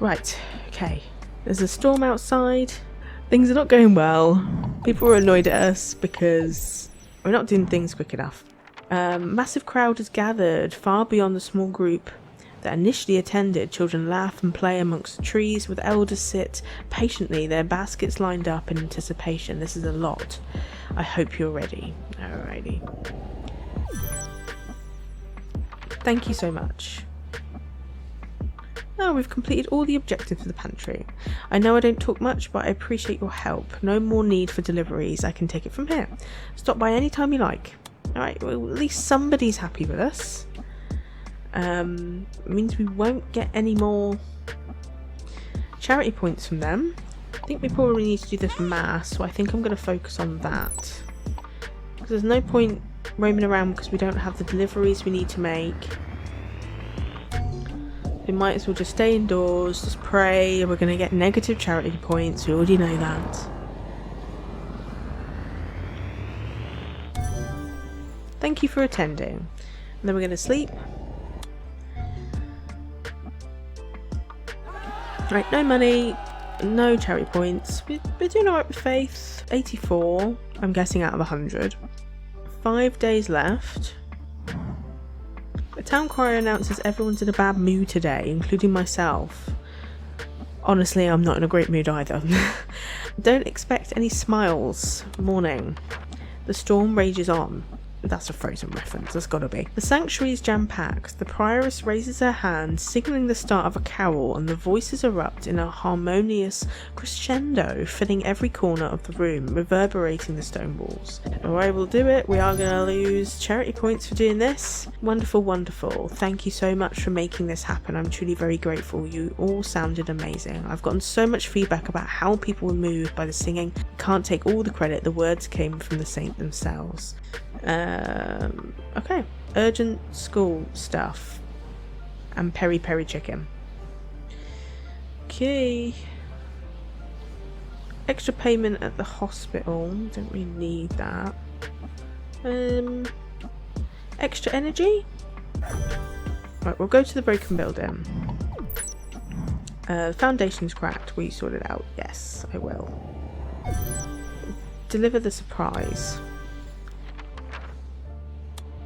Right, okay. There's a storm outside. Things are not going well. People are annoyed at us because we're not doing things quick enough. Massive crowd has gathered far beyond the small group that initially attended. Children laugh and play amongst the trees, with elders sit patiently, their baskets lined up in anticipation. This is a lot. I hope you're ready. Alrighty. Thank you so much. Now we've completed all the objectives of the pantry. I know I don't talk much, but I appreciate your help. No more need for deliveries. I can take it from here. Stop by any time you like. Alright, well, at least somebody's happy with us. Means we won't get any more charity points from them. I think we probably need to do this mass, so I think I'm going to focus on that. Because there's no point roaming around because we don't have the deliveries we need to make. We might as well just stay indoors, just pray, and we're going to get negative charity points. We already know that. Thank you for attending. And then we're going to sleep. Right, no money, no charity points. We're doing alright with faith. 84, I'm guessing out of 100. 5 days left. The town crier announces everyone's in a bad mood today, including myself. Honestly, I'm not in a great mood either. Don't expect any smiles. Morning. The storm rages on. That's a Frozen reference, there's gotta be. The sanctuary is jam-packed. The prioress raises her hand, signalling the start of a carol, and the voices erupt in a harmonious crescendo, filling every corner of the room, reverberating the stone walls. Alright, we'll do it. We are gonna lose charity points for doing this. Wonderful, wonderful. Thank you so much for making this happen. I'm truly very grateful. You all sounded amazing. I've gotten so much feedback about how people were moved by the singing. Can't take all the credit. The words came from the saint themselves. Okay, urgent school stuff and peri peri chicken. Okay, extra payment at the hospital, don't really need that. Extra energy. Right, we'll go to the broken building. Foundation's cracked. Will you sort it out? Yes, I will. Deliver the surprise.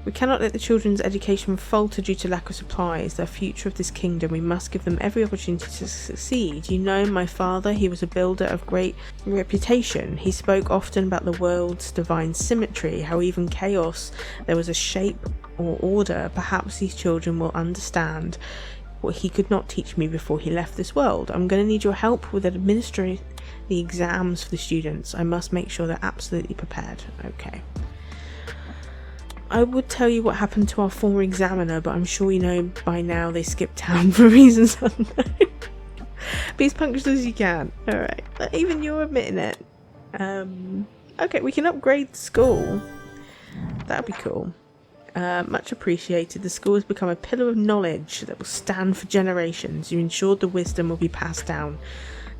We cannot let the children's education falter due to lack of supplies. They're the future of this kingdom. We must give them every opportunity to succeed. You know my father, he was a builder of great reputation. He spoke often about the world's divine symmetry, how even chaos there was a shape or order. Perhaps these children will understand what he could not teach me before he left this world. I'm going to need your help with administering the exams for the students. I must make sure they're absolutely prepared. Okay. I would tell you what happened to our former examiner, but I'm sure you know by now they skipped town for reasons unknown. Be as punctual as you can. Alright, even you're admitting it. Okay, we can upgrade the school. That'd be cool. Much appreciated. The school has become a pillar of knowledge that will stand for generations. You ensured the wisdom will be passed down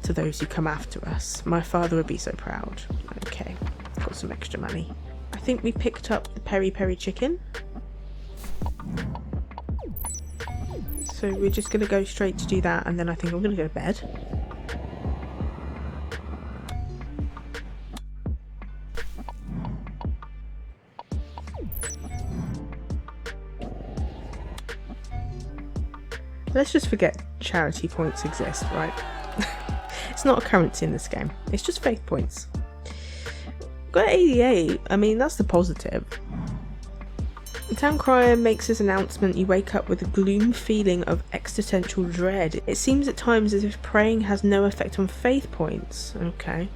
to those who come after us. My father would be so proud. Okay, got some extra money. I think we picked up the peri peri chicken. So we're just going to go straight to do that, and then I think I'm going to go to bed. Let's just forget charity points exist, right? It's not a currency in this game. It's just faith points. Got 88. I mean, that's the positive. The town crier makes his announcement. You wake up with a gloom feeling of existential dread. It seems at times as if praying has no effect on faith points. Okay.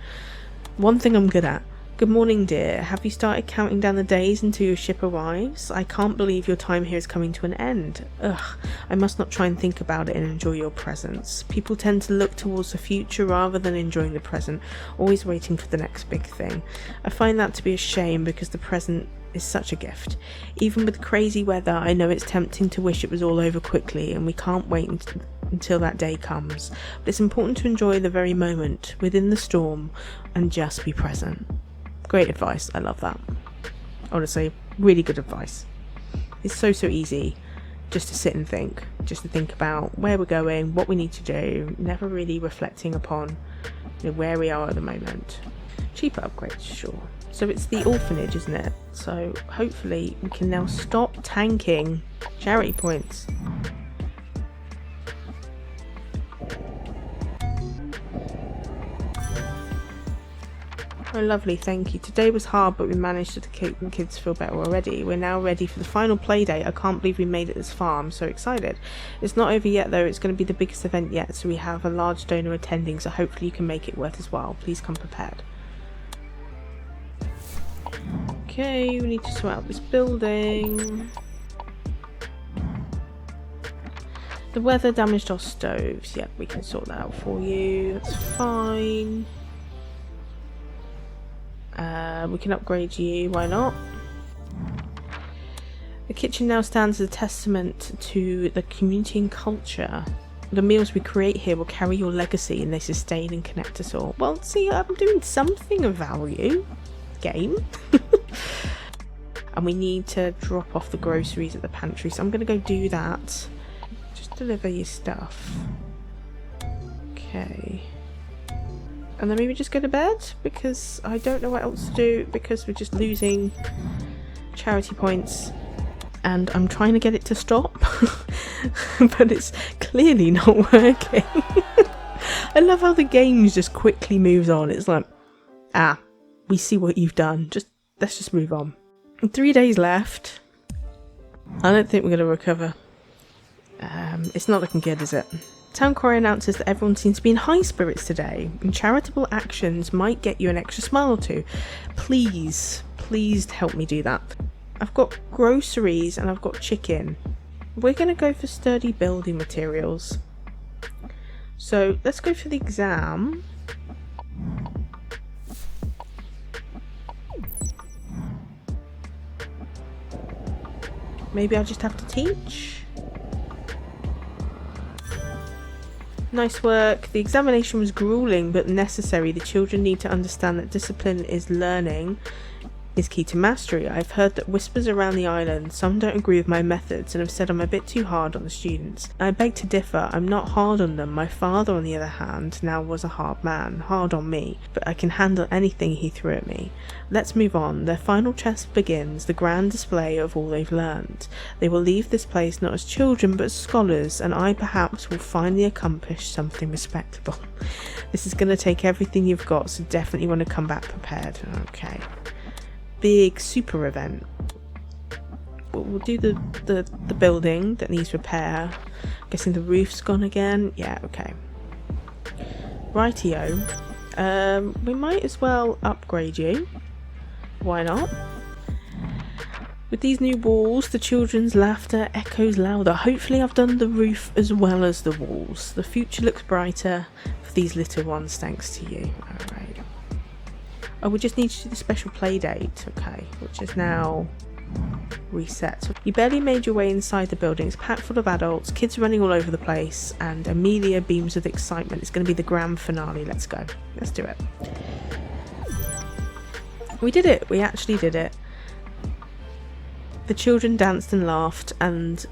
One thing I'm good at. Good morning, dear. Have you started counting down the days until your ship arrives? I can't believe your time here is coming to an end. Ugh, I must not try and think about it and enjoy your presence. People tend to look towards the future rather than enjoying the present, always waiting for the next big thing. I find that to be a shame because the present is such a gift. Even with crazy weather, I know it's tempting to wish it was all over quickly and we can't wait until that day comes. But it's important to enjoy the very moment within the storm and just be present. Great advice. I love that. Honestly, really good advice. It's so easy just to sit and think. Just to think about where we're going, what we need to do, never really reflecting upon where we are at the moment. Cheaper upgrades, sure. So it's the orphanage, isn't it? So hopefully we can now stop tanking charity points. Oh lovely, thank you. Today was hard, but we managed to make the kids feel better already. We're now ready for the final play date. I can't believe we made it this far. I'm so excited. It's not over yet though. It's going to be the biggest event yet, so we have a large donor attending, so hopefully you can make it worth as well. Please come prepared. Okay, we need to sort out this building. The weather damaged our stoves. Yep, we can sort that out for you. That's fine. We can upgrade you. Why not? The kitchen now stands as a testament to the community and culture. The meals we create here will carry your legacy and they sustain and connect us all. Well, see, I'm doing something of value. Game. And we need to drop off the groceries at the pantry, so I'm going to go do that. Just deliver your stuff. Okay. And then maybe just go to bed, because I don't know what else to do, because we're just losing charity points. And I'm trying to get it to stop, but it's clearly not working. I love how the game just quickly moves on. It's like, we see what you've done. Let's just move on. 3 days left. I don't think we're going to recover. It's not looking good, is it? Town Crier announces that everyone seems to be in high spirits today, and charitable actions might get you an extra smile or two. Please help me do that. I've got groceries and I've got chicken. We're going to go for sturdy building materials. So let's go for the exam. Maybe I'll just have to teach. Nice work. The examination was grueling but necessary. The children need to understand that discipline is learning is key to mastery. I've heard that whispers around the island. Some don't agree with my methods and have said I'm a bit too hard on the students. I beg to differ. I'm not hard on them. My father, on the other hand, now was a hard man. Hard on me. But I can handle anything he threw at me. Let's move on. Their final test begins, the grand display of all they've learned. They will leave this place not as children but as scholars, and I perhaps will finally accomplish something respectable. This is going to take everything you've got, so definitely want to come back prepared. Okay. Big super event. We'll do the building that needs repair. I'm guessing the roof's gone again. Yeah, okay. Rightio. We might as well upgrade you. Why not? With these new walls, the children's laughter echoes louder. Hopefully I've done the roof as well as the walls. The future looks brighter for these little ones thanks to you. Alright. Oh, we just need to do the special play date, okay, which is now reset. You barely made your way inside the building. It's packed full of adults, kids running all over the place, and Amelia beams with excitement. It's going to be the grand finale. Let's go. Let's do it. We did it. We actually did it. The children danced and laughed, and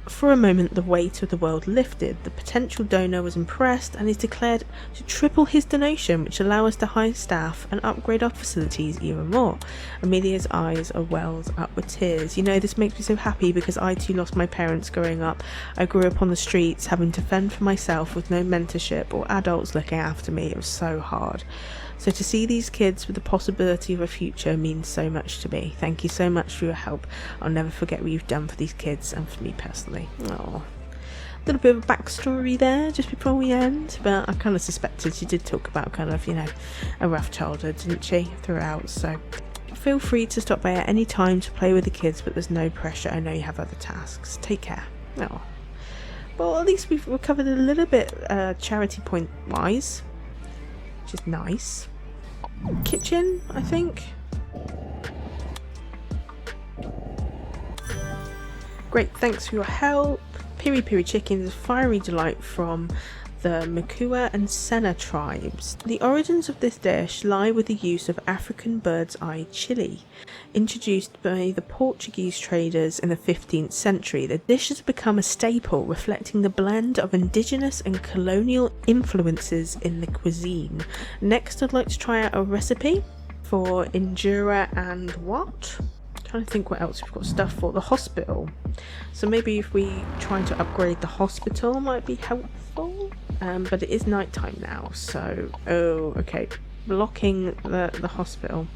for a moment the weight of the world lifted. The potential donor was impressed and is declared to triple his donation, which allow us to hire staff and upgrade our facilities even more. Amelia's eyes are welled up with tears. You know, this makes me so happy because I too lost my parents growing up. I grew up on the streets, having to fend for myself with no mentorship or adults looking after me. It was so hard. So to see these kids with the possibility of a future means so much to me. Thank you so much for your help. I'll never forget what you've done for these kids and for me personally. Oh, a little bit of a backstory there just before we end, but I kind of suspected she did talk about kind of, you know, a rough childhood, didn't she, throughout. So feel free to stop by at any time to play with the kids, but there's no pressure. I know you have other tasks. Take care. Oh. Well, at least we've recovered a little bit charity point wise, which is nice. Kitchen, I think. Great, thanks for your help. Piri Piri chicken is a fiery delight from the Makua and Sena tribes. The origins of this dish lie with the use of African bird's eye chili. Introduced by the Portuguese traders in the 15th century, the dish has become a staple, reflecting the blend of indigenous and colonial influences in the cuisine. Next, I'd like to try out a recipe for injera and what? Trying to think what else we've got stuff for. The hospital. So maybe if we try to upgrade the hospital might be helpful. But it is nighttime now, so okay. Blocking the hospital.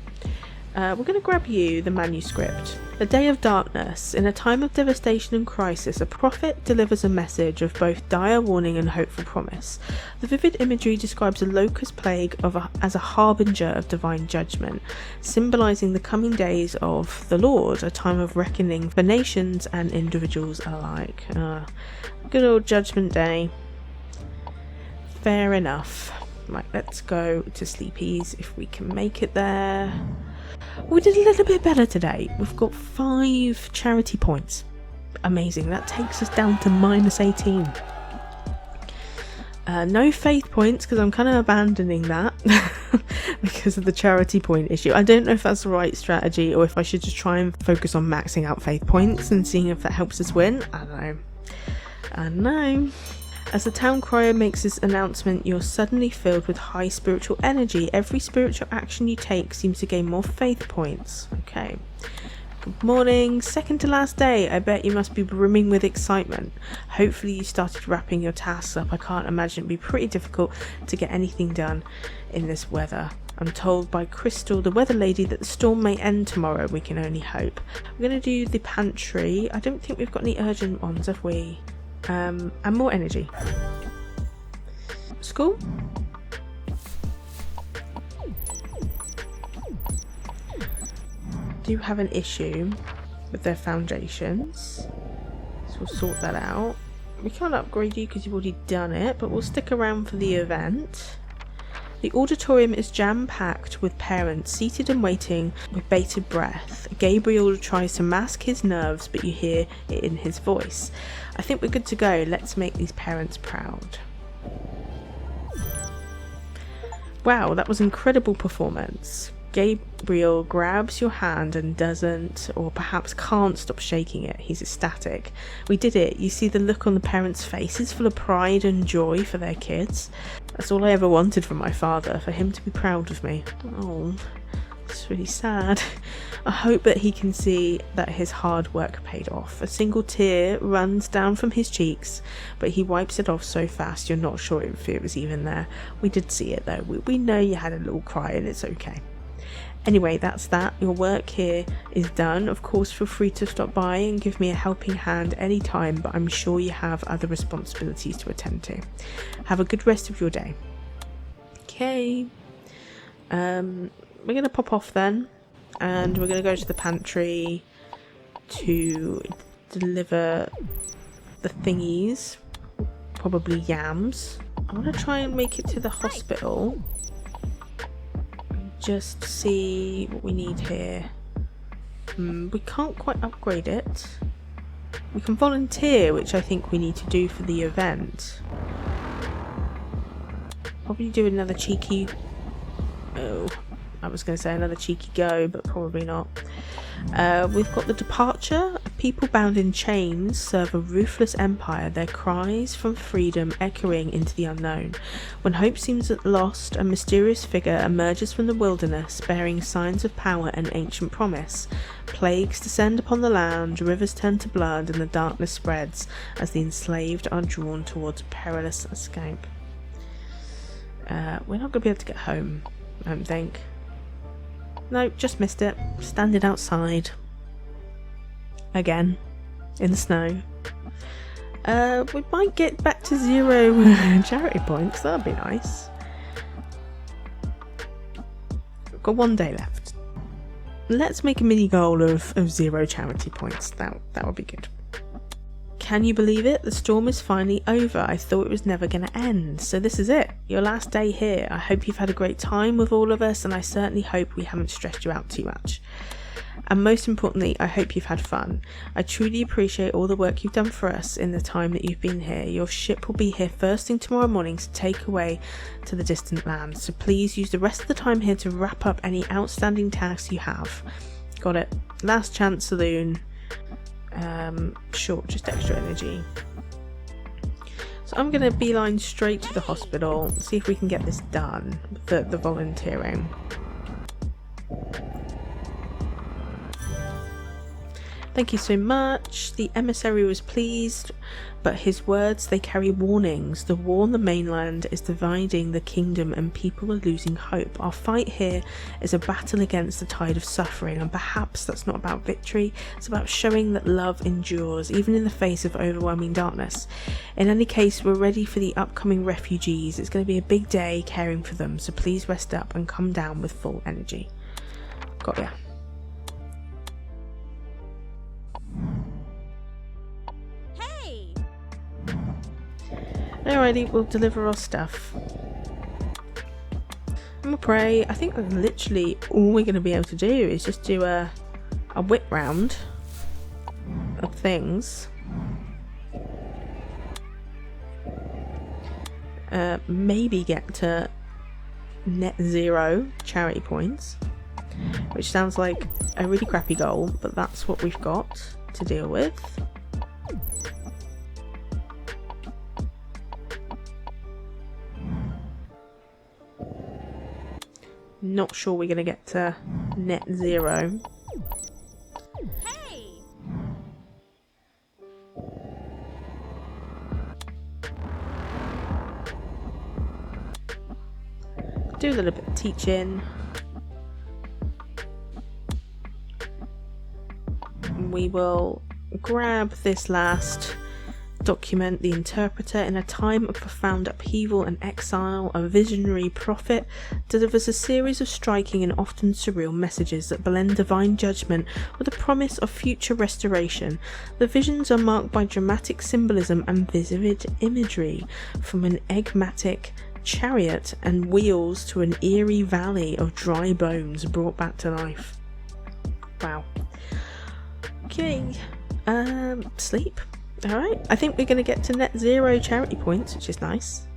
We're going to grab you the manuscript. A day of darkness. In a time of devastation and crisis, a prophet delivers a message of both dire warning and hopeful promise. The vivid imagery describes a locust plague as a harbinger of divine judgment, symbolising the coming days of the Lord, a time of reckoning for nations and individuals alike. Good old Judgment Day. Fair enough. Right, let's go to Sleepy's if we can make it there. We did a little bit better today. We've got 5 charity points. Amazing. That takes us down to -18. No faith points because I'm kind of abandoning that because of the charity point issue. I don't know if that's the right strategy or if I should just try and focus on maxing out faith points and seeing if that helps us win. I don't know. As the town crier makes his announcement, you're suddenly filled with high spiritual energy. Every spiritual action you take seems to gain more faith points. Okay. Good morning. Second to last day. I bet you must be brimming with excitement. Hopefully you started wrapping your tasks up. I can't imagine it'd be pretty difficult to get anything done in this weather. I'm told by Crystal, the weather lady, that the storm may end tomorrow. We can only hope. We're going to do the pantry. I don't think we've got any urgent ones, have we? And more energy. School. Do have an issue with their foundations, so we'll sort that out. We can't upgrade you because you've already done it, but we'll stick around for the event. The auditorium is jam-packed with parents seated and waiting with bated breath. Gabriel tries to mask his nerves, but you hear it in his voice. I think we're good to go. Let's make these parents proud. Wow, that was an incredible performance. Gabriel grabs your hand and doesn't, or perhaps can't stop shaking it. He's ecstatic. We did it. You see the look on the parents' faces full of pride and joy for their kids. That's all I ever wanted from my father, for him to be proud of me. Oh, it's really sad. I hope that he can see that his hard work paid off. A single tear runs down from his cheeks, but he wipes it off so fast you're not sure if it was even there. We did see it though. We know you had a little cry and it's okay. Anyway, that's that. Your work here is done. Of course, feel free to stop by and give me a helping hand anytime, but I'm sure you have other responsibilities to attend to. Have a good rest of your day. Okay. We're going to pop off then, and we're going to go to the pantry to deliver the thingies. Probably yams. I want to try and make it to the hospital. Just see what we need here. We can't quite upgrade it. We can volunteer, which I think we need to do for the event. Probably do another cheeky... Oh, I was going to say another cheeky go, but probably not. We've got the departure. People bound in chains serve a ruthless empire, their cries from freedom echoing into the unknown. When hope seems lost, a mysterious figure emerges from the wilderness, bearing signs of power and ancient promise. Plagues descend upon the land, rivers turn to blood, and the darkness spreads as the enslaved are drawn towards perilous escape. We're not going to be able to get home, I don't think. No, just missed it. Standing outside. Again. In the snow. We might get back to 0 charity points. That'd be nice. We've got 1 day left. Let's make a mini goal of 0 charity points. That would be good. Can you believe it? The storm is finally over. I thought it was never going to end. So this is it. Your last day here. I hope you've had a great time with all of us, and I certainly hope we haven't stressed you out too much. And most importantly, I hope you've had fun. I truly appreciate all the work you've done for us in the time that you've been here. Your ship will be here first thing tomorrow morning to take away to the distant land. So please use the rest of the time here to wrap up any outstanding tasks you have. Got it. Last chance saloon. Sure, just extra energy. So I'm going to beeline straight to the hospital, see if we can get this done, the Thank you so much. The emissary was pleased, but his words, they carry warnings. The war on the mainland is dividing the kingdom and people are losing hope. Our fight here is a battle against the tide of suffering, and perhaps that's not about victory, it's about showing that love endures, even in the face of overwhelming darkness. In any case, we're ready for the upcoming refugees. It's going to be a big day caring for them, so please rest up and come down with full energy. Got ya. Alrighty, we'll deliver our stuff. And we'll pray. I think literally all we're going to be able to do is just do a whip round of things. Maybe get to net 0 charity points, which sounds like a really crappy goal, but that's what we've got to deal with. Not sure we're going to get to net 0. Hey! Do a little bit of teaching. We will grab this last document. The interpreter, in a time of profound upheaval and exile, a visionary prophet delivers a series of striking and often surreal messages that blend divine judgment with a promise of future restoration. The visions are marked by dramatic symbolism and vivid imagery, from an enigmatic chariot and wheels to an eerie valley of dry bones brought back to life. Wow. Okay, sleep. Alright, I think we're going to get to net 0 charity points, which is nice.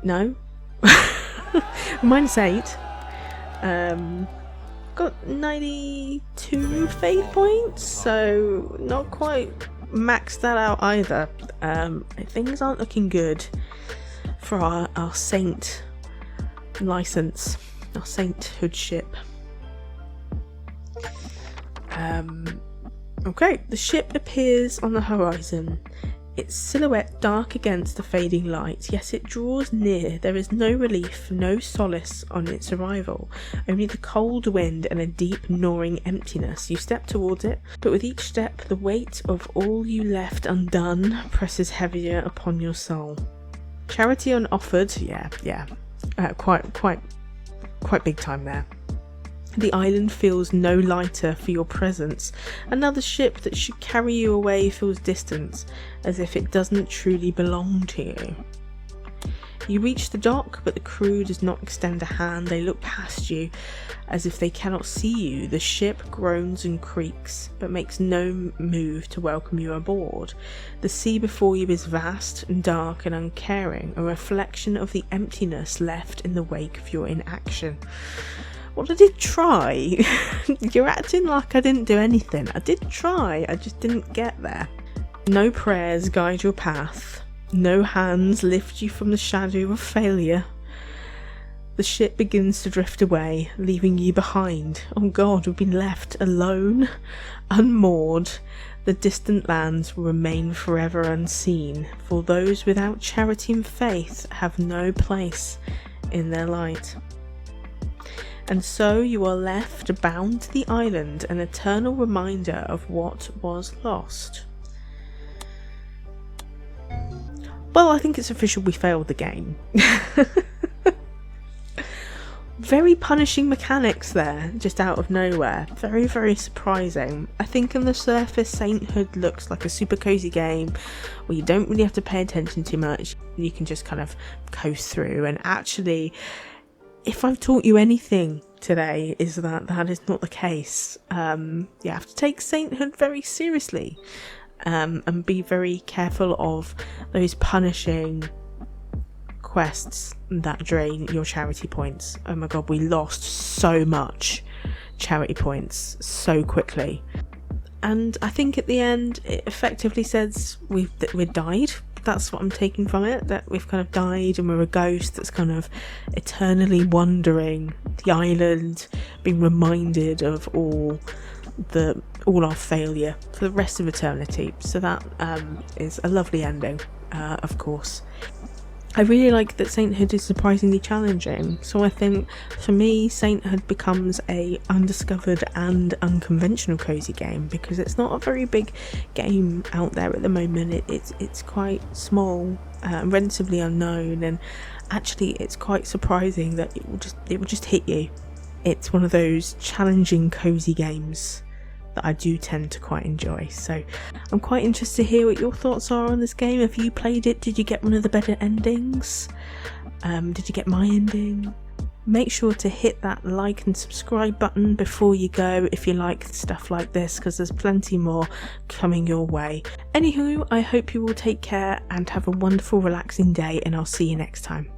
No. -8. Got 92 faith points, so not quite maxed that out either. Things aren't looking good for our saint license, our sainthood ship. Okay, the ship appears on the horizon, its silhouette dark against the fading light. Yes, it draws near. There is no relief, no solace on its arrival, only the cold wind and a deep gnawing emptiness. You step towards it, but with each step the weight of all you left undone presses heavier upon your soul. Charity unoffered, yeah, quite big time there. The island feels no lighter for your presence. Another ship that should carry you away feels distant, as if it doesn't truly belong to you. You reach the dock, but the crew does not extend a hand. They look past you, as if they cannot see you. The ship groans and creaks, but makes no move to welcome you aboard. The sea before you is vast and dark and uncaring, a reflection of the emptiness left in the wake of your inaction. Well, I did try. You're acting like I didn't do anything. I did try, I just didn't get there. No prayers guide your path. No hands lift you from the shadow of failure. The ship begins to drift away, leaving you behind. Oh God, we've been left alone, unmoored. The distant lands will remain forever unseen, for those without charity and faith have no place in their light. And so you are left bound to the island, an eternal reminder of what was lost. Well, I think it's official, we failed the game. Very punishing mechanics there, just out of nowhere. Very, very surprising. I think on the surface, Sainthood looks like a super cozy game where you don't really have to pay attention too much. You can just kind of coast through, and actually, if I've taught you anything today, is that is not the case. You have to take Sainthood very seriously, and be very careful of those punishing quests that drain your charity points. Oh my God, we lost so much charity points so quickly. And I think at the end it effectively says we've died. That's what I'm taking from it, that we've kind of died and we're a ghost that's kind of eternally wandering the island, being reminded of all all our failure for the rest of eternity. So that is a lovely ending, of course. I really like that Sainthood is surprisingly challenging, so I think for me Sainthood becomes a undiscovered and unconventional cozy game because it's not a very big game out there at the moment. It's quite small, relatively unknown, and actually it's quite surprising that it will just hit you. It's one of those challenging cozy games that I do tend to quite enjoy. So I'm quite interested to hear what your thoughts are on this game. Have you played it? Did you get one of the better endings? Did you get my ending? Make sure to hit that like and subscribe button before you go if you like stuff like this, because there's plenty more coming your way. Anywho, I hope you all take care and have a wonderful relaxing day, and I'll see you next time.